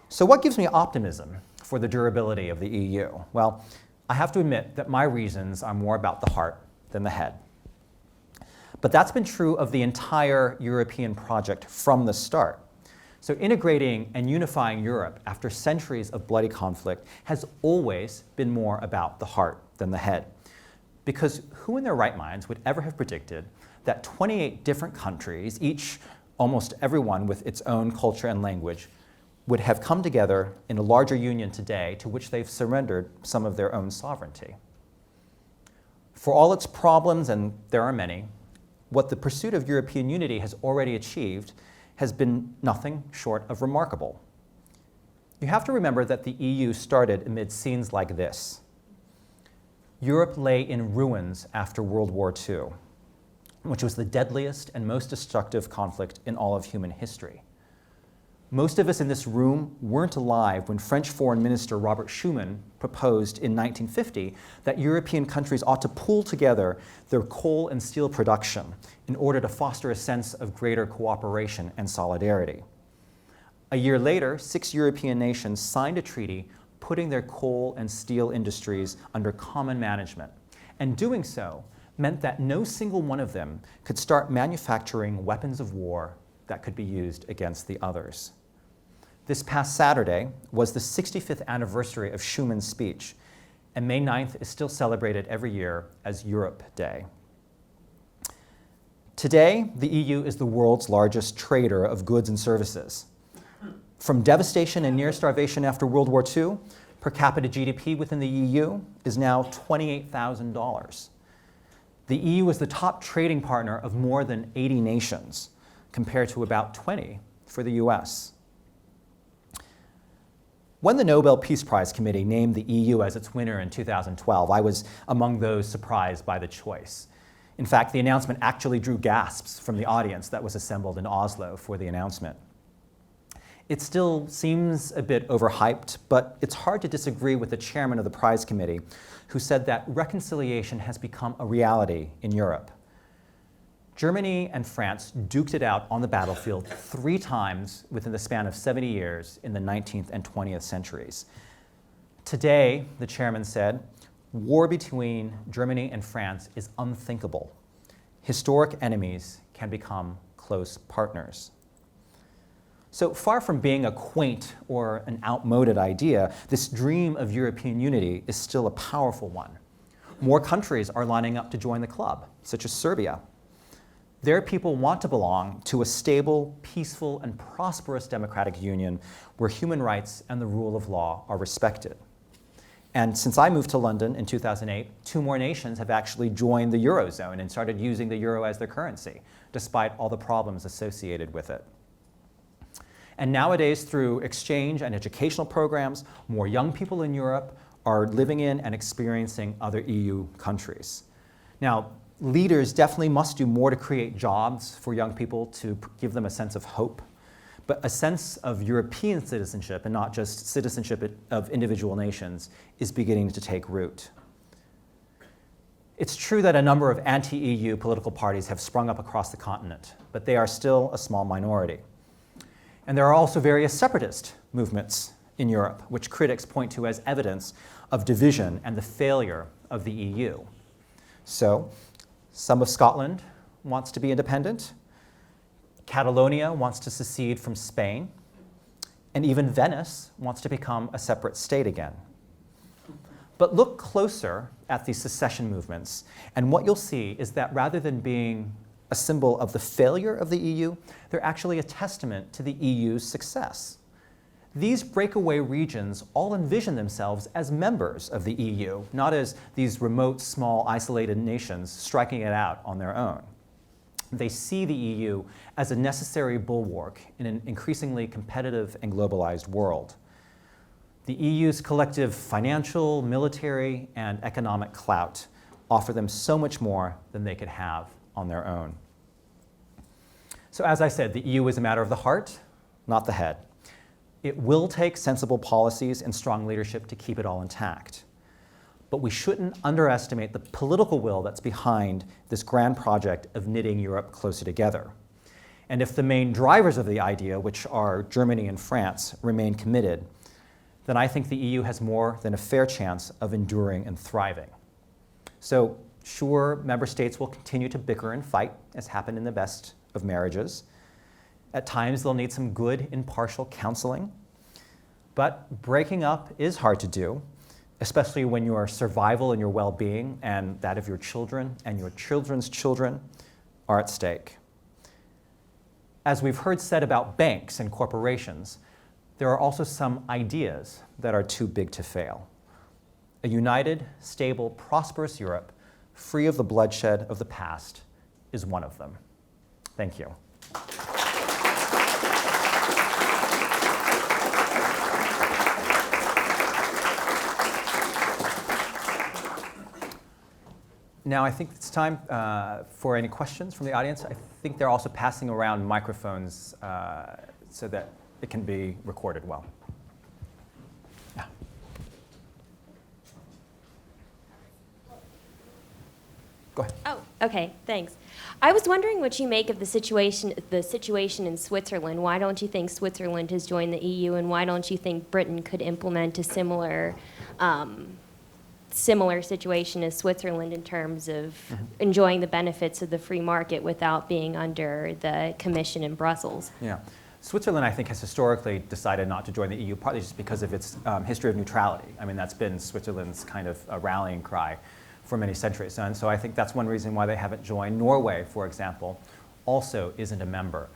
So what gives me optimism for the durability of the EU? Well, I have to admit that my reasons are more about the heart than the head. But that's been true of the entire European project from the start. So integrating and unifying Europe after centuries of bloody conflict has always been more about the heart than the head. Because who in their right minds would ever have predicted that 28 different countries, each, almost everyone with its own culture and language, would have come together in a larger union today to which they've surrendered some of their own sovereignty? For all its problems, and there are many, what the pursuit of European unity has already achieved has been nothing short of remarkable. You have to remember that the EU started amid scenes like this. Europe lay in ruins after World War II, which was the deadliest and most destructive conflict in all of human history. Most of us in this room weren't alive when French Foreign Minister Robert Schuman proposed in 1950 that European countries ought to pool together their coal and steel production in order to foster a sense of greater cooperation and solidarity. A year later, 6 European nations signed a treaty putting their coal and steel industries under common management, and doing so meant that no single one of them could start manufacturing weapons of war that could be used against the others. This past Saturday was the 65th anniversary of Schuman's speech, and May 9th is still celebrated every year as Europe Day. Today, the EU is the world's largest trader of goods and services. From devastation and near starvation after World War II, per capita GDP within the EU is now $28,000. The EU is the top trading partner of more than 80 nations, compared to about 20 for the US. When the Nobel Peace Prize Committee named the EU as its winner in 2012, I was among those surprised by the choice. In fact, the announcement actually drew gasps from the audience that was assembled in Oslo for the announcement. It still seems a bit overhyped, but it's hard to disagree with the chairman of the prize committee, who said that reconciliation has become a reality in Europe. Germany and France duked it out on the battlefield 3 times within the span of 70 years in the 19th and 20th centuries. Today, the chairman said, war between Germany and France is unthinkable. Historic enemies can become close partners. So far from being a quaint or an outmoded idea, this dream of European unity is still a powerful one. More countries are lining up to join the club, such as Serbia. Their people want to belong to a stable, peaceful, and prosperous democratic union where human rights and the rule of law are respected. And since I moved to London in 2008, 2 more nations have actually joined the Eurozone and started using the euro as their currency, despite all the problems associated with it. And nowadays, through exchange and educational programs, more young people in Europe are living in and experiencing other EU countries. Now, leaders definitely must do more to create jobs for young people to give them a sense of hope, but a sense of European citizenship and not just citizenship of individual nations is beginning to take root. It's true that a number of anti-EU political parties have sprung up across the continent, but they are still a small minority. And there are also various separatist movements in Europe, which critics point to as evidence of division and the failure of the EU. So, some of Scotland wants to be independent, Catalonia wants to secede from Spain, and even Venice wants to become a separate state again. But look closer at these secession movements, and what you'll see is that rather than being a symbol of the failure of the EU, they're actually a testament to the EU's success. These breakaway regions all envision themselves as members of the EU, not as these remote, small, isolated nations striking it out on their own. They see the EU as a necessary bulwark in an increasingly competitive and globalized world. The EU's collective financial, military, and economic clout offer them so much more than they could have on their own. So as I said, the EU is a matter of the heart, not the head. It will take sensible policies and strong leadership to keep it all intact. But we shouldn't underestimate the political will that's behind this grand project of knitting Europe closer together. And if the main drivers of the idea, which are Germany and France, remain committed, then I think the EU has more than a fair chance of enduring and thriving. So sure, member states will continue to bicker and fight, as happened in the best of marriages. At times, they'll need some good, impartial counseling. But breaking up is hard to do, especially when your survival and your well-being and that of your children and your children's children are at stake. As we've heard said about banks and corporations, there are also some ideas that are too big to fail. A united, stable, prosperous Europe, free of the bloodshed of the past, is one of them. Thank you. Now I think it's time for any questions from the audience. I think they're also passing around microphones so that it can be recorded well. Yeah. Go ahead. Oh, okay, thanks. I was wondering what you make of the situation in Switzerland. Why don't you think Switzerland has joined the EU, and why don't you think Britain could implement a similar situation as Switzerland in terms of enjoying the benefits of the free market without being under the Commission in Brussels? Yeah. Switzerland, I think, has historically decided not to join the EU, partly just because of its history of neutrality. I mean, that's been Switzerland's kind of a rallying cry for many centuries. And so I think that's one reason why they haven't joined. Norway, for example, also isn't a member.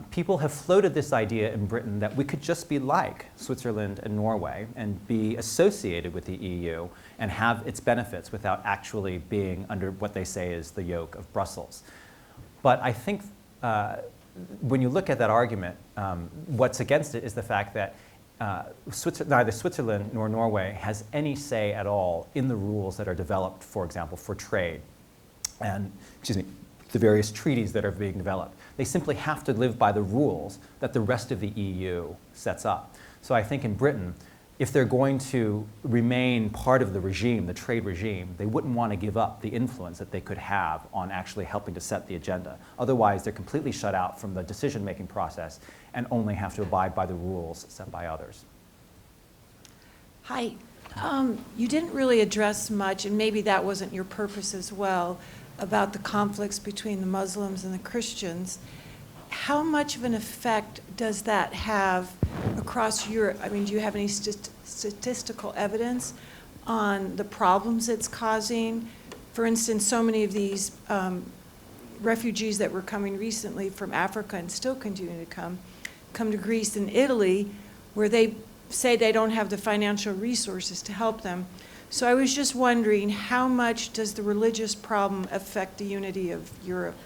People have floated this idea in Britain that we could just be like Switzerland and Norway and be associated with the EU and have its benefits without actually being under what they say is the yoke of Brussels. But I think when you look at that argument, what's against it is the fact that neither Switzerland nor Norway has any say at all in the rules that are developed, for example, for trade and, the various treaties that are being developed. They simply have to live by the rules that the rest of the EU sets up. So I think in Britain, if they're going to remain part of the regime, the trade regime, they wouldn't want to give up the influence that they could have on actually helping to set the agenda. Otherwise, they're completely shut out from the decision-making process and only have to abide by the rules set by others. Hi. You didn't really address much, and maybe that wasn't your purpose as well, about the conflicts between the Muslims and the Christians. How much of an effect does that have across Europe? I mean, do you have any statistical evidence on the problems it's causing? For instance, so many of these refugees that were coming recently from Africa and still continue to come to Greece and Italy, where they say they don't have the financial resources to help them. So I was just wondering, how much does the religious problem affect the unity of Europe?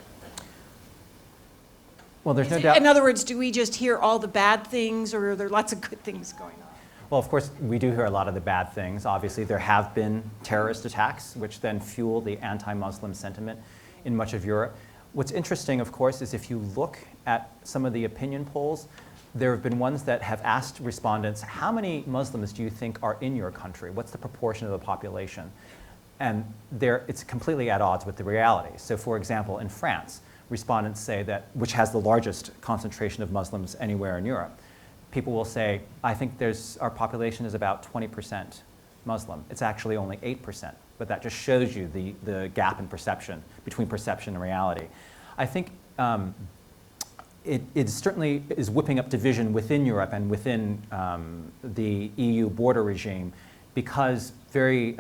Well, there's no doubt. In other words, do we just hear all the bad things, or are there lots of good things going on? Well, of course, we do hear a lot of the bad things. Obviously, there have been terrorist attacks, which then fuel the anti-Muslim sentiment in much of Europe. What's interesting, of course, is if you look at some of the opinion polls, there have been ones that have asked respondents, how many Muslims do you think are in your country? What's the proportion of the population? And it's completely at odds with the reality. So for example, in France, respondents say that, which has the largest concentration of Muslims anywhere in Europe, people will say, I think our population is about 20% Muslim. It's actually only 8%, but that just shows you the gap in perception, between perception and reality. I think it certainly is whipping up division within Europe and within the EU border regime, because very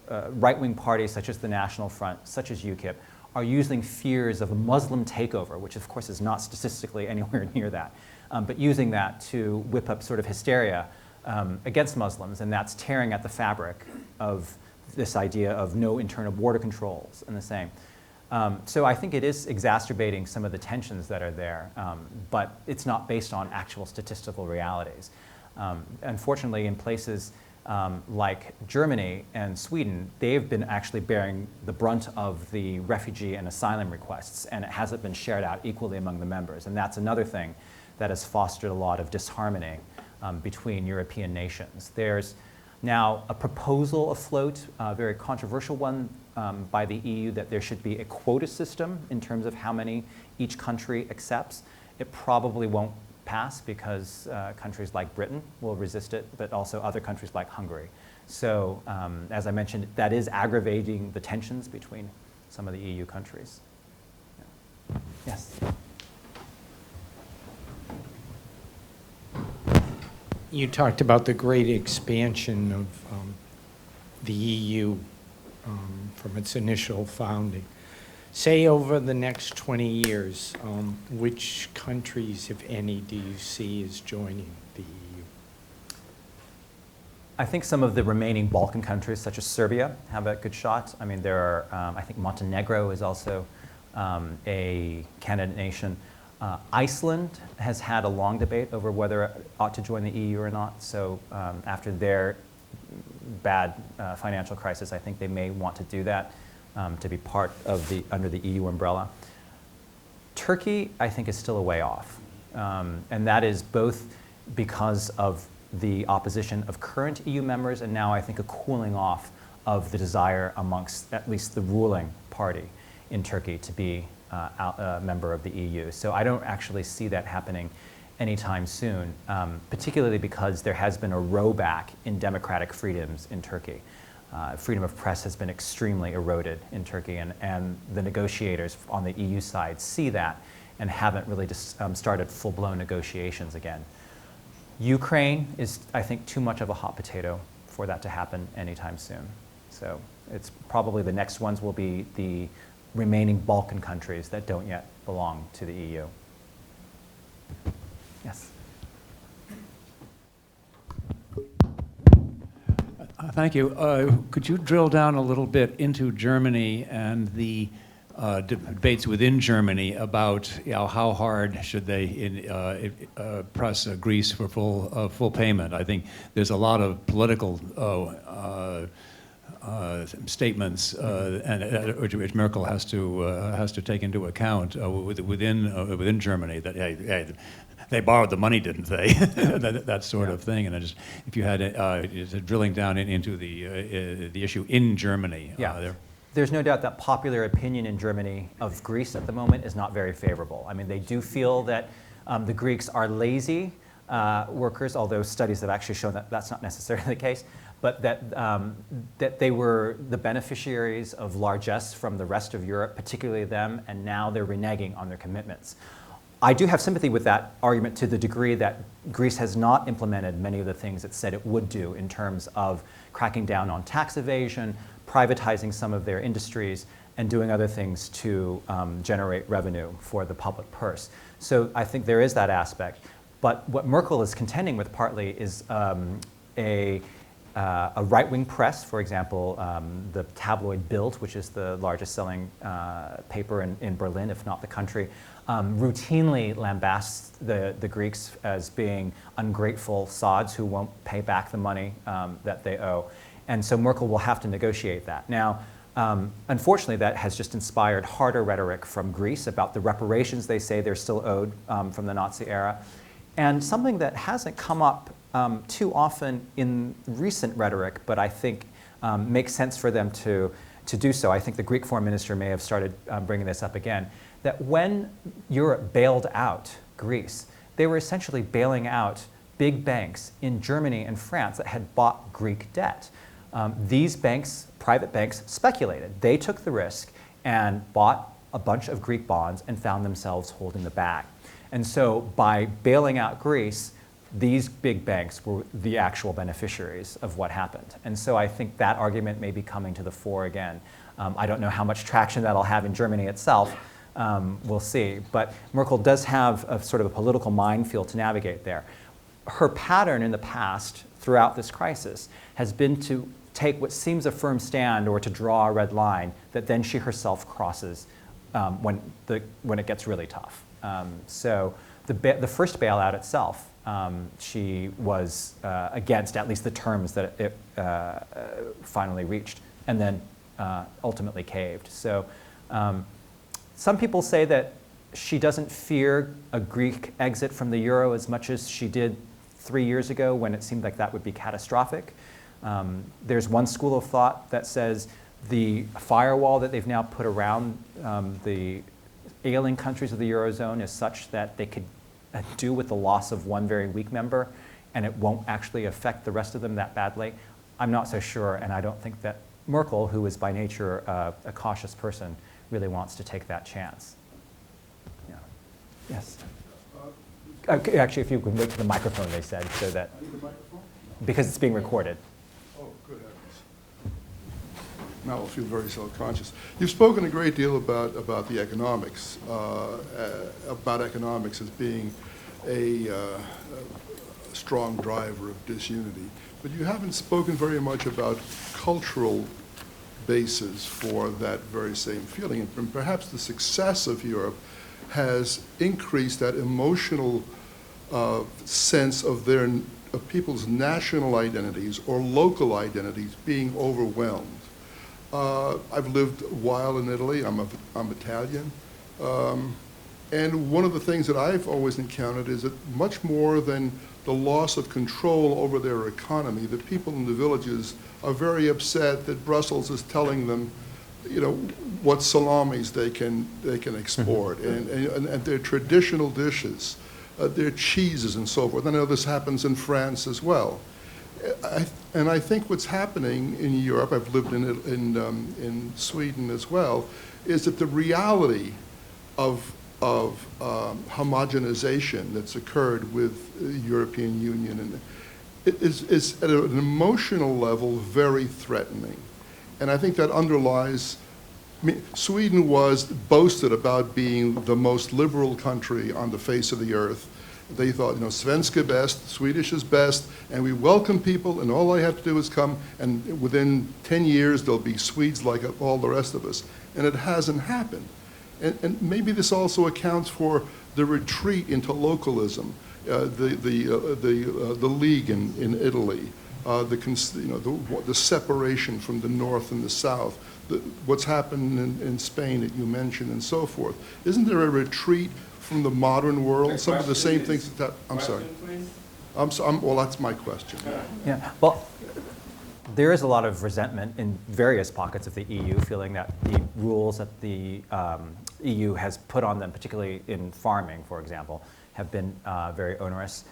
right-wing parties such as the National Front, such as UKIP, are using fears of a Muslim takeover, which of course is not statistically anywhere near that, but using that to whip up sort of hysteria against Muslims, and that's tearing at the fabric of this idea of no internal border controls and the same. So I think it is exacerbating some of the tensions that are there, but it's not based on actual statistical realities. Unfortunately, in places like Germany and Sweden, they've been actually bearing the brunt of the refugee and asylum requests, and it hasn't been shared out equally among the members. And that's another thing that has fostered a lot of disharmony between European nations. There's now a proposal afloat, a very controversial one by the EU, that there should be a quota system in terms of how many each country accepts. It probably won't pass because countries like Britain will resist it, but also other countries like Hungary. So as I mentioned, that is aggravating the tensions between some of the EU countries. Yeah. Yes? You talked about the great expansion of the EU from its initial founding. Say over the next 20 years, which countries, if any, do you see as joining the EU? I think some of the remaining Balkan countries, such as Serbia, have a good shot. I mean, there are, I think Montenegro is also a candidate nation. Iceland has had a long debate over whether it ought to join the EU or not. So after their bad financial crisis, I think they may want to do that to be part of under the EU umbrella. Turkey, I think, is still a way off. And that is both because of the opposition of current EU members, and now I think a cooling off of the desire amongst at least the ruling party in Turkey to be a member of the EU. So I don't actually see that happening anytime soon, particularly because there has been a rowback in democratic freedoms in Turkey. Freedom of press has been extremely eroded in Turkey, and the negotiators on the EU side see that and haven't really started full-blown negotiations again. Ukraine is, I think, too much of a hot potato for that to happen anytime soon. So it's probably the next ones will be the remaining Balkan countries that don't yet belong to the EU. Yes. Thank you. Could you drill down a little bit into Germany and the debates within Germany about how hard should they press Greece for full payment? I think there's a lot of political statements which Merkel has to take into account within Germany that they borrowed the money, didn't they? that sort of thing. And if you had drilling down into the issue in Germany, There's no doubt that popular opinion in Germany of Greece at the moment is not very favorable. I mean, they do feel that the Greeks are lazy workers, although studies have actually shown that that's not necessarily the case, but that they were the beneficiaries of largesse from the rest of Europe, particularly them, and now they're reneging on their commitments. I do have sympathy with that argument to the degree that Greece has not implemented many of the things it said it would do in terms of cracking down on tax evasion, privatizing some of their industries, and doing other things to generate revenue for the public purse. So I think there is that aspect. But what Merkel is contending with partly is a right-wing press, for example, the tabloid Bild, which is the largest selling paper in Berlin, if not the country, routinely lambasts the Greeks as being ungrateful sods who won't pay back the money that they owe. And so Merkel will have to negotiate that. Now, unfortunately, that has just inspired harder rhetoric from Greece about the reparations they say they're still owed from the Nazi era. And something that hasn't come up too often in recent rhetoric, but I think makes sense for them to do so. I think the Greek foreign minister may have started bringing this up again, that when Europe bailed out Greece, they were essentially bailing out big banks in Germany and France that had bought Greek debt. These banks, private banks, speculated. They took the risk and bought a bunch of Greek bonds and found themselves holding the bag. And so by bailing out Greece, these big banks were the actual beneficiaries of what happened. And so I think that argument may be coming to the fore again. I don't know how much traction that'll have in Germany itself. We'll see. But Merkel does have a sort of a political minefield to navigate there. Her pattern in the past, throughout this crisis, has been to take what seems a firm stand or to draw a red line that then she herself crosses when it gets really tough. So the first bailout itself, she was against at least the terms that it finally reached, and then ultimately caved. So some people say that she doesn't fear a Greek exit from the euro as much as she did 3 years ago when it seemed like that would be catastrophic. There's one school of thought that says the firewall that they've now put around the ailing countries of the Eurozone is such that they could do with the loss of one very weak member, and it won't actually affect the rest of them that badly. I'm not so sure, and I don't think that Merkel, who is by nature a cautious person, really wants to take that chance. Yeah. Yes? Actually, if you can wait to the microphone, they said, so that, because it's being recorded. Oh, good heavens. Now I'll feel very self-conscious. You've spoken a great deal about the economics, about economics as being a strong driver of disunity, but you haven't spoken very much about cultural basis for that very same feeling. And perhaps the success of Europe has increased that emotional sense of people's national identities or local identities being overwhelmed. I've lived a while in Italy. I'm Italian. And one of the things that I've always encountered is that much more than the loss of control over their economy, the people in the villages are very upset that Brussels is telling them, what salamis they can export, and their traditional dishes, their cheeses and so forth. I know this happens in France as well. And I think what's happening in Europe, I've lived in Sweden as well, is that the reality of homogenization that's occurred with the European Union and it is at an emotional level very threatening. And I think that underlies, Sweden was boasted about being the most liberal country on the face of the earth. They thought, Svenska best, Swedish is best, and we welcome people, and all they have to do is come, and within 10 years, there'll be Swedes like all the rest of us. And it hasn't happened. And maybe this also accounts for the retreat into localism, the League in Italy, the separation from the North and the South, what's happened in Spain that you mentioned, and so forth. Isn't there a retreat from the modern world, some of the same things that, I'm sorry. Well, that's my question. Yeah, well, there is a lot of resentment in various pockets of the EU, feeling that the rules that the EU has put on them, particularly in farming, for example, have been very onerous.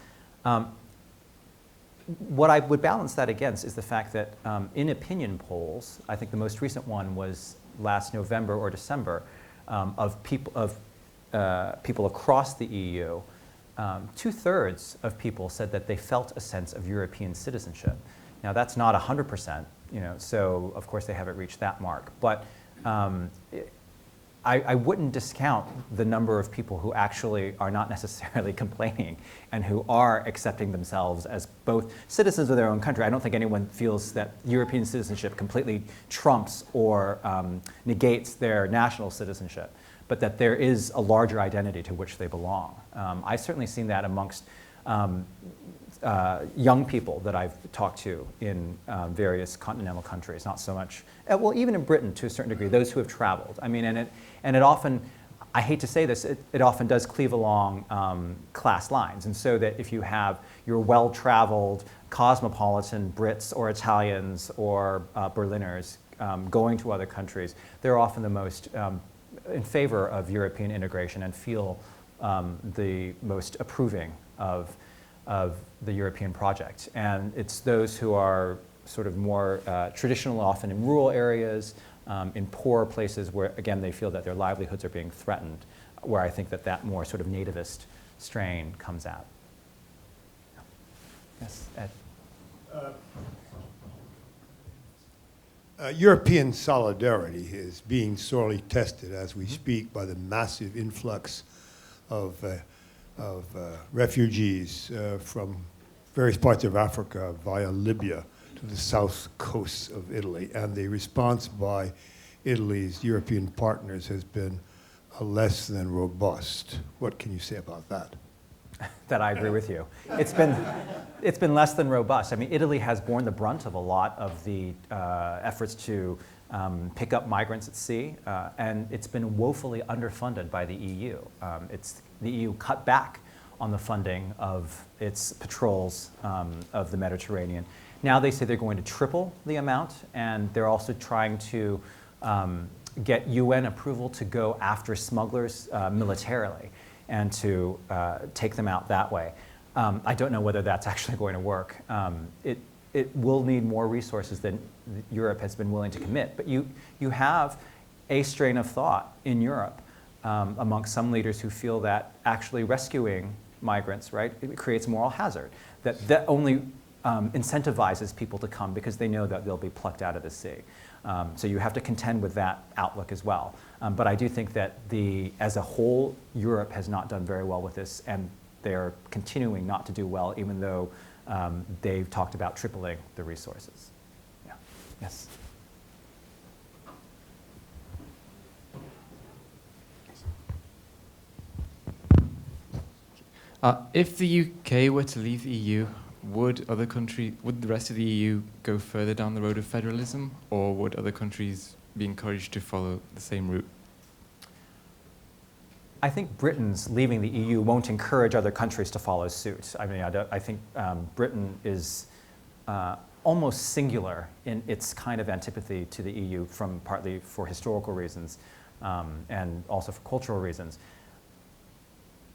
What I would balance that against is the fact that in opinion polls, I think the most recent one was last November or December, of people across the EU, 2/3 of people said that they felt a sense of European citizenship. Now that's not 100%, so of course they haven't reached that mark. But I wouldn't discount the number of people who actually are not necessarily complaining and who are accepting themselves as both citizens of their own country. I don't think anyone feels that European citizenship completely trumps or negates their national citizenship, but that there is a larger identity to which they belong. I've certainly seen that amongst young people that I've talked to in various continental countries, not so much, well, even in Britain to a certain degree, those who have traveled. I mean, and it often, I hate to say this, it often does cleave along class lines. And so that if you have your well-traveled, cosmopolitan Brits or Italians or Berliners going to other countries, they're often the most in favor of European integration and feel the most approving of the European project. And it's those who are sort of more traditional, often in rural areas, in poor places where, again, they feel that their livelihoods are being threatened, where I think that more sort of nativist strain comes out. Yes, Ed? European solidarity is being sorely tested as we speak by the massive influx of refugees from various parts of Africa via Libya to the south coast of Italy. And the response by Italy's European partners has been less than robust. What can you say about that? That I agree with you. It's been less than robust. I mean, Italy has borne the brunt of a lot of the efforts to pick up migrants at sea, and it's been woefully underfunded by the EU. The EU cut back on the funding of its patrols of the Mediterranean. Now they say they're going to triple the amount, and they're also trying to get UN approval to go after smugglers militarily and to take them out that way. I don't know whether that's actually going to work. It will need more resources than Europe has been willing to commit. But you have a strain of thought in Europe amongst some leaders who feel that actually rescuing migrants, right, it creates moral hazard, that only incentivizes people to come because they know that they'll be plucked out of the sea. So you have to contend with that outlook as well. But I do think that as a whole, Europe has not done very well with this, and they're continuing not to do well, even though they've talked about tripling the resources. Yeah. Yes. If the UK were to leave the EU, would the rest of the EU go further down the road of federalism, or would other countries be encouraged to follow the same route? I think Britain's leaving the EU won't encourage other countries to follow suit. I mean, I think Britain is almost singular in its kind of antipathy to the EU, partly for historical reasons and also for cultural reasons.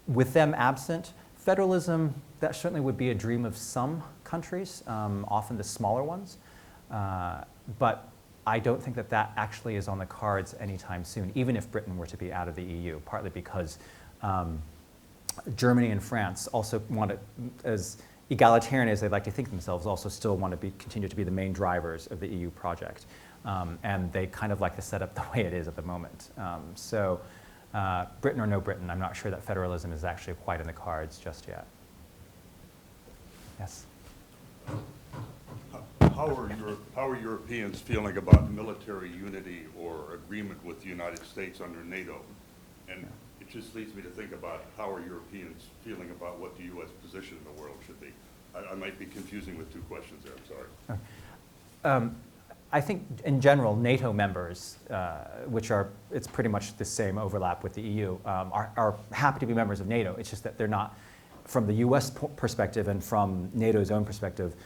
With them absent, federalism, that certainly would be a dream of some countries, often the smaller ones. But I don't think that actually is on the cards anytime soon, even if Britain were to be out of the EU, partly because Germany and France also want to, as egalitarian as they like to think themselves, also still want to continue to be the main drivers of the EU project. And they kind of like the setup the way it is at the moment. So Britain or no Britain, I'm not sure that federalism is actually quite in the cards just yet. Yes? How are Europeans feeling about military unity or agreement with the United States under NATO? And it just leads me to think about how are Europeans feeling about what the U.S. position in the world should be. I might be confusing with two questions there, I'm sorry. I think in general, NATO members, which are, it's pretty much the same overlap with the EU, are happy to be members of NATO. It's just that they're not, from the US perspective and from NATO's own perspective,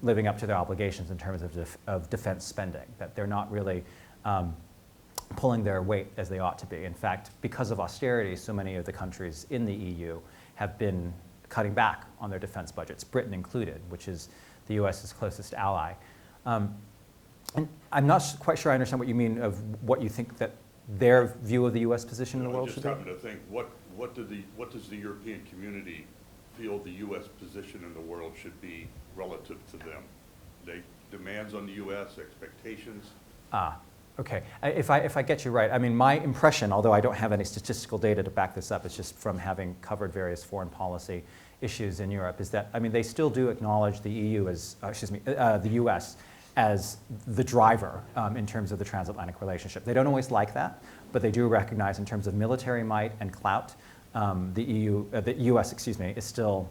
living up to their obligations in terms of defense spending, that they're not really pulling their weight as they ought to be. In fact, because of austerity, so many of the countries in the EU have been cutting back on their defense budgets, Britain included, which is the US's closest ally. And I'm not quite sure I understand what you mean of what you think that their view of the US position in the world should be. I just happen to think, what does the European community feel the US position in the world should be relative to them? They demands on the US, expectations? Okay, if I get you right, I mean, my impression, although I don't have any statistical data to back this up, it's just from having covered various foreign policy issues in Europe, is that, I mean, they still do acknowledge the EU as, the US as the driver in terms of the transatlantic relationship. They don't always like that, but they do recognize in terms of military might and clout, the US, is still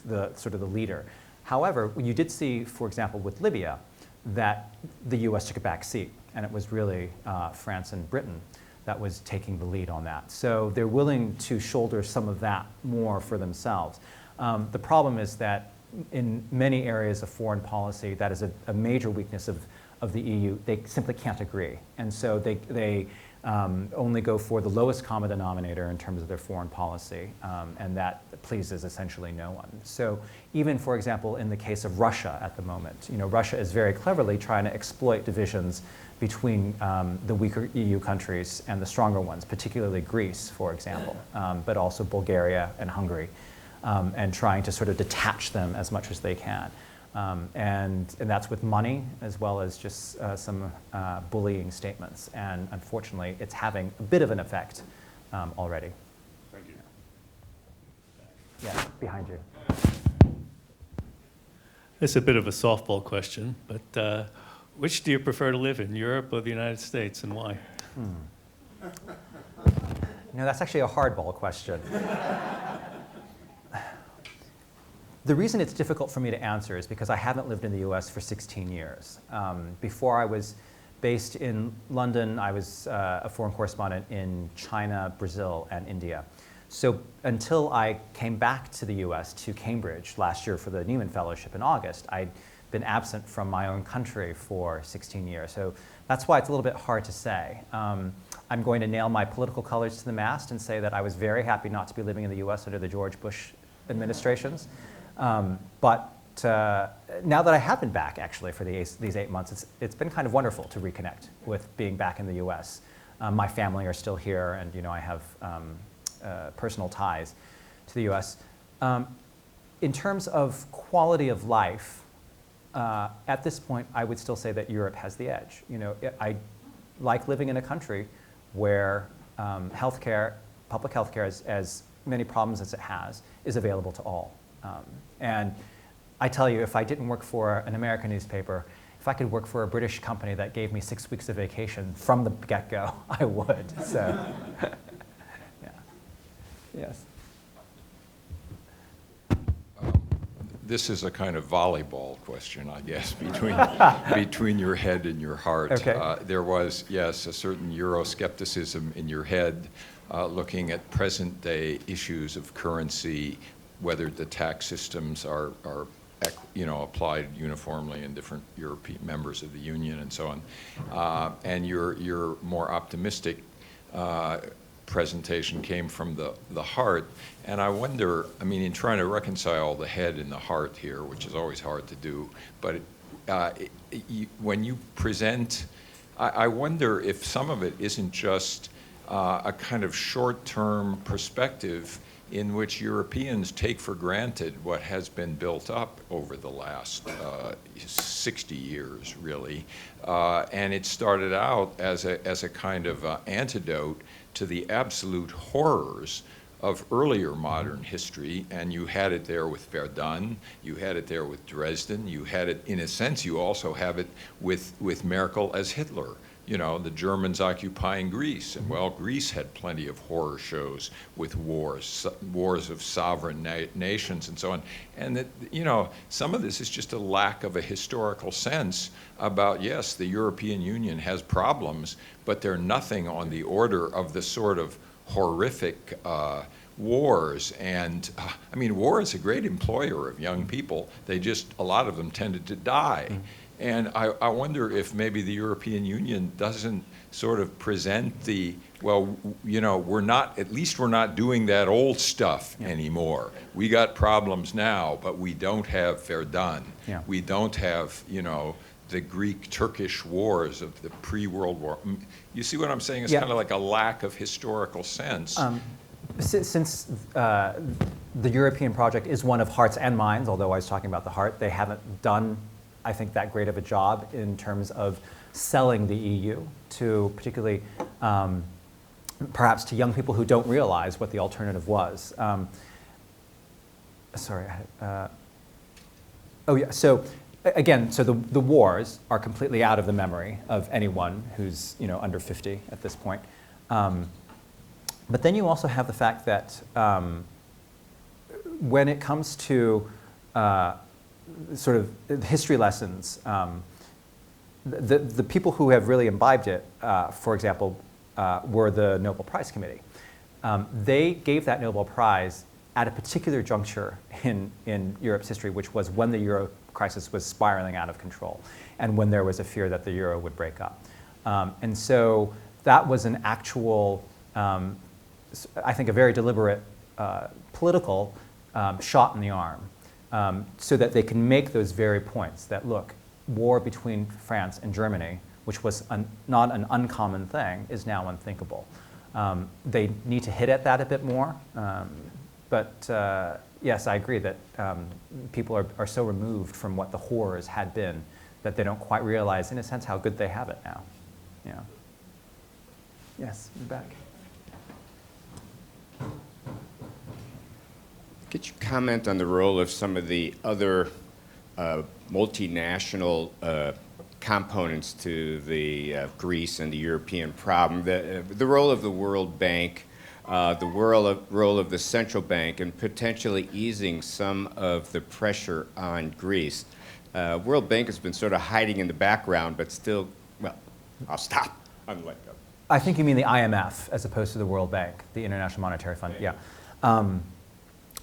the sort of the leader. However, you did see, for example, with Libya, that the US took a back seat, and it was really France and Britain that was taking the lead on that. So they're willing to shoulder some of that more for themselves. The problem is that in many areas of foreign policy, that is a major weakness of the EU. They simply can't agree. And so they only go for the lowest common denominator in terms of their foreign policy, and that pleases essentially no one. So even, for example, in the case of Russia at the moment, Russia is very cleverly trying to exploit divisions between the weaker EU countries and the stronger ones, particularly Greece, for example, but also Bulgaria and Hungary, and trying to sort of detach them as much as they can. And that's with money as well as just some bullying statements. And unfortunately, it's having a bit of an effect already. Thank you. Yeah, behind you. It's a bit of a softball question, but which do you prefer to live in, Europe or the United States, and why? That's actually a hardball question. The reason it's difficult for me to answer is because I haven't lived in the US for 16 years. Before I was based in London, I was a foreign correspondent in China, Brazil, and India. So until I came back to the US, to Cambridge last year for the Nieman Fellowship in August, I'd been absent from my own country for 16 years. So that's why it's a little bit hard to say. I'm going to nail my political colors to the mast and say that I was very happy not to be living in the US under the George Bush administrations. But now that I have been back, actually, for these 8 months, it's been kind of wonderful to reconnect with being back in the US. My family are still here, and I have personal ties to the US. In terms of quality of life, at this point, I would still say that Europe has the edge. I like living in a country where healthcare, public healthcare, as many problems as it has, is available to all. And I tell you, if I didn't work for an American newspaper, if I could work for a British company that gave me 6 weeks of vacation from the get-go, I would. So, yeah. Yes. This is a kind of volleyball question, I guess, between your head and your heart. Okay. There was, yes, a certain Euroscepticism in your head, looking at present-day issues of currency, whether the tax systems are applied uniformly in different European members of the Union and so on. And your more optimistic presentation came from the heart. And I wonder, in trying to reconcile the head and the heart here, which is always hard to do, but when you present, I wonder if some of it isn't just a kind of short-term perspective in which Europeans take for granted what has been built up over the last 60 years, really. And it started out as a kind of antidote to the absolute horrors of earlier modern history, and you had it there with Verdun, you had it there with Dresden, you had it, in a sense, you also have it with Merkel as Hitler. you know, the Germans occupying Greece, and well, Greece had plenty of horror shows with wars of sovereign nations and so on. And that, you know, some of this is just a lack of a historical sense about, yes, the European Union has problems, but they're nothing on the order of the sort of horrific wars. And I mean, war is a great employer of young people. They just, a lot of them tended to die. And I wonder if maybe the European Union doesn't sort of present the, well, you know, at least we're not doing that old stuff anymore. We got problems now, but we don't have Verdun. Yeah. We don't have, you know, the Greek-Turkish wars of the pre-World War. You see what I'm saying? It's kind of like a lack of historical sense. Since the European project is one of hearts and minds, although I was talking about the heart, they haven't done, I think, that great of a job in terms of selling the EU to particularly, perhaps to young people who don't realize what the alternative was. So again, so the wars are completely out of the memory of anyone who's, you know, under 50 at this point. But then you also have the fact that when it comes to sort of history lessons, the people who have really imbibed it, for example, were the Nobel Prize Committee. They gave that Nobel Prize at a particular juncture in Europe's history, which was when the euro crisis was spiraling out of control and when there was a fear that the euro would break up. And so that was an actual, I think, a very deliberate political shot in the arm, so that they can make those very points that, look, war between France and Germany, which was not an uncommon thing, is now unthinkable. They need to hit at that a bit more, but yes, I agree that people are so removed from what the horrors had been that they don't quite realize, in a sense, how good they have it now. Yeah. Yes, in the back. Could you comment on the role of some of the other multinational components to the Greece and the European problem? The role of the World Bank, the role of the central bank, and potentially easing some of the pressure on Greece. World Bank has been sort of hiding in the background, but still, well, I'll stop. I'm let go. I think you mean the IMF as opposed to the World Bank, the International Monetary Fund. Yeah.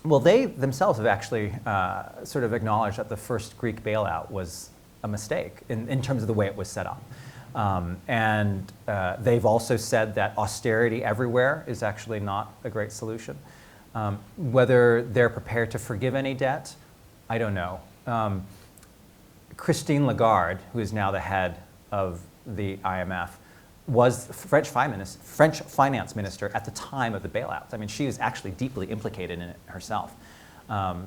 Well, they themselves have actually sort of acknowledged that the first Greek bailout was a mistake in terms of the way it was set up. And they've also said that austerity everywhere is actually not a great solution. Whether they're prepared to forgive any debt, I don't know. Christine Lagarde, who is now the head of the IMF, was French finance minister at the time of the bailouts. I mean, she was actually deeply implicated in it herself.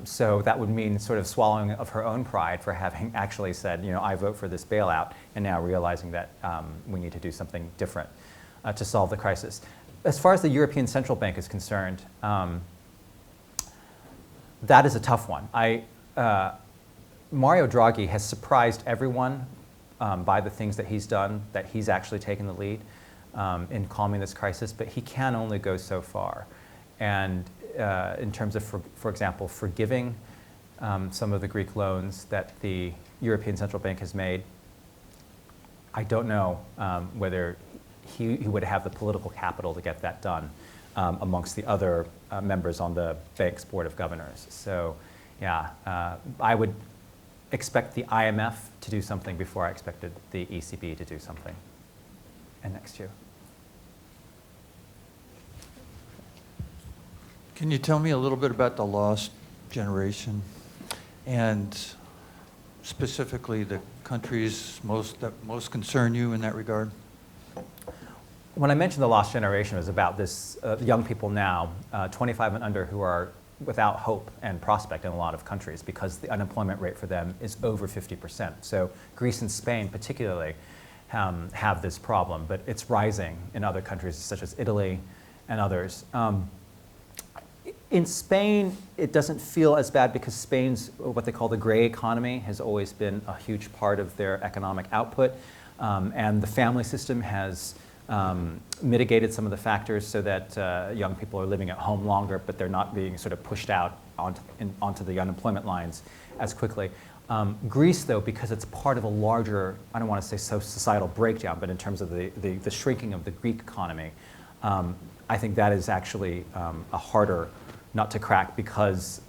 So that would mean sort of swallowing of her own pride for having actually said, you know, I vote for this bailout, and now realizing that we need to do something different to solve the crisis. As far as the European Central Bank is concerned, that is a tough one. Mario Draghi has surprised everyone by the things that he's done, that he's actually taken the lead in calming this crisis, but he can only go so far. And in terms of, for example, forgiving some of the Greek loans that the European Central Bank has made, I don't know whether he would have the political capital to get that done amongst the other members on the bank's board of governors. So yeah, I would expect the IMF to do something before I expected the ECB to do something. And next year. Can you tell me a little bit about the lost generation and specifically the countries that most concern you in that regard? When I mentioned the lost generation, it was about this young people now, 25 and under, who are without hope and prospect in a lot of countries because the unemployment rate for them is over 50%. So Greece and Spain particularly have this problem, but it's rising in other countries such as Italy and others. In Spain, it doesn't feel as bad because Spain's what they call the gray economy has always been a huge part of their economic output. And the family system has mitigated some of the factors so that young people are living at home longer, but they're not being sort of pushed out onto the unemployment lines as quickly. Greece, though, because it's part of a larger, I don't want to say societal breakdown, but in terms of the shrinking of the Greek economy, I think that is actually a harder nut to crack because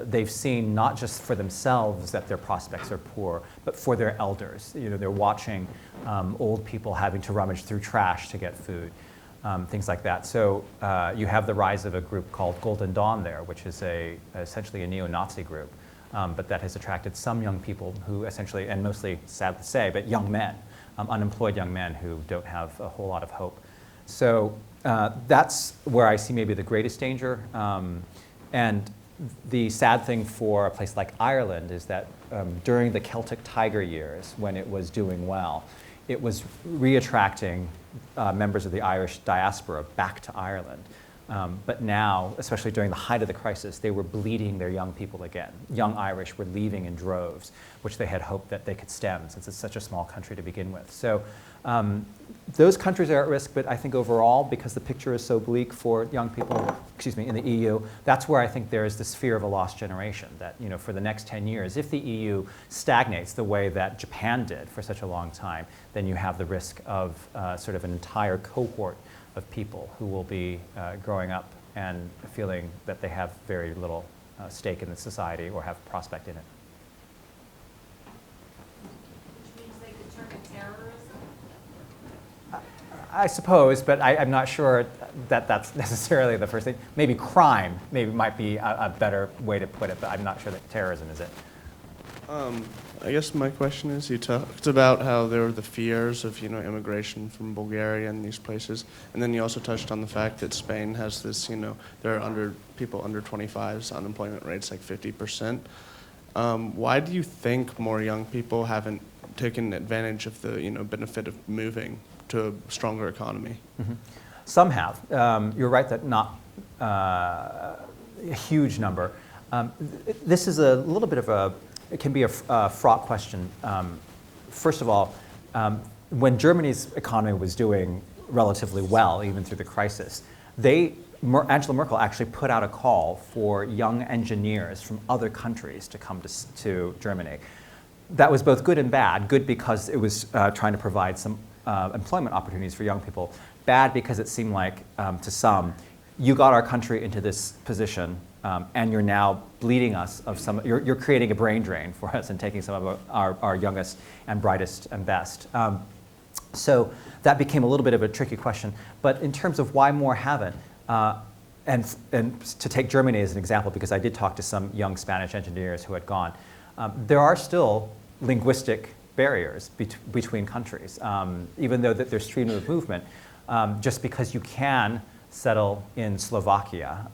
they've seen not just for themselves that their prospects are poor, but for their elders. You know, they're watching old people having to rummage through trash to get food, things like that. So you have the rise of a group called Golden Dawn there, which is essentially a neo-Nazi group. But that has attracted some young people who essentially, and mostly, sad to say, but young men, unemployed young men who don't have a whole lot of hope. So that's where I see maybe the greatest danger. And the sad thing for a place like Ireland is that during the Celtic Tiger years, when it was doing well, it was re-attracting members of the Irish diaspora back to Ireland. But now, especially during the height of the crisis, they were bleeding their young people again. Young Irish were leaving in droves, which they had hoped that they could stem since it's such a small country to begin with. So those countries are at risk, but I think overall, because the picture is so bleak for young people, in the EU, that's where I think there is this fear of a lost generation, that for the next 10 years, if the EU stagnates the way that Japan did for such a long time, then you have the risk of sort of an entire cohort of people who will be growing up and feeling that they have very little stake in the society or have prospect in it. Which means they could turn to terrorism? I suppose, but I'm not sure that that's necessarily the first thing. Maybe crime might be a better way to put it, but I'm not sure that terrorism is it. I guess my question is, you talked about how there were the fears of, immigration from Bulgaria and these places, and then you also touched on the fact that Spain has this, there are people under 25's unemployment rates like 50%. Why do you think more young people haven't taken advantage of the, benefit of moving to a stronger economy? Mm-hmm. Some have. You're right that not a huge number. This is a little bit of it can be a fraught question. First of all, when Germany's economy was doing relatively well, even through the crisis, Angela Merkel actually put out a call for young engineers from other countries to come to Germany. That was both good and bad. Good because it was trying to provide some employment opportunities for young people. Bad because it seemed like, to some, you got our country into this position, and you're now bleeding us of some, you're creating a brain drain for us and taking some of our youngest and brightest and best. So that became a little bit of a tricky question. But in terms of why more haven't, and to take Germany as an example, because I did talk to some young Spanish engineers who had gone, there are still linguistic barriers between countries, even though that there's freedom of movement. Just because you can settle in Slovakia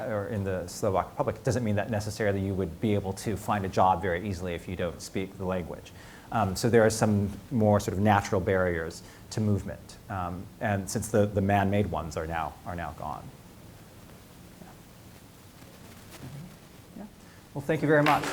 or in the Slovak Republic doesn't mean that necessarily you would be able to find a job very easily if you don't speak the language. So there are some more sort of natural barriers to movement, and since the man-made ones are now gone. Yeah. Well, thank you very much.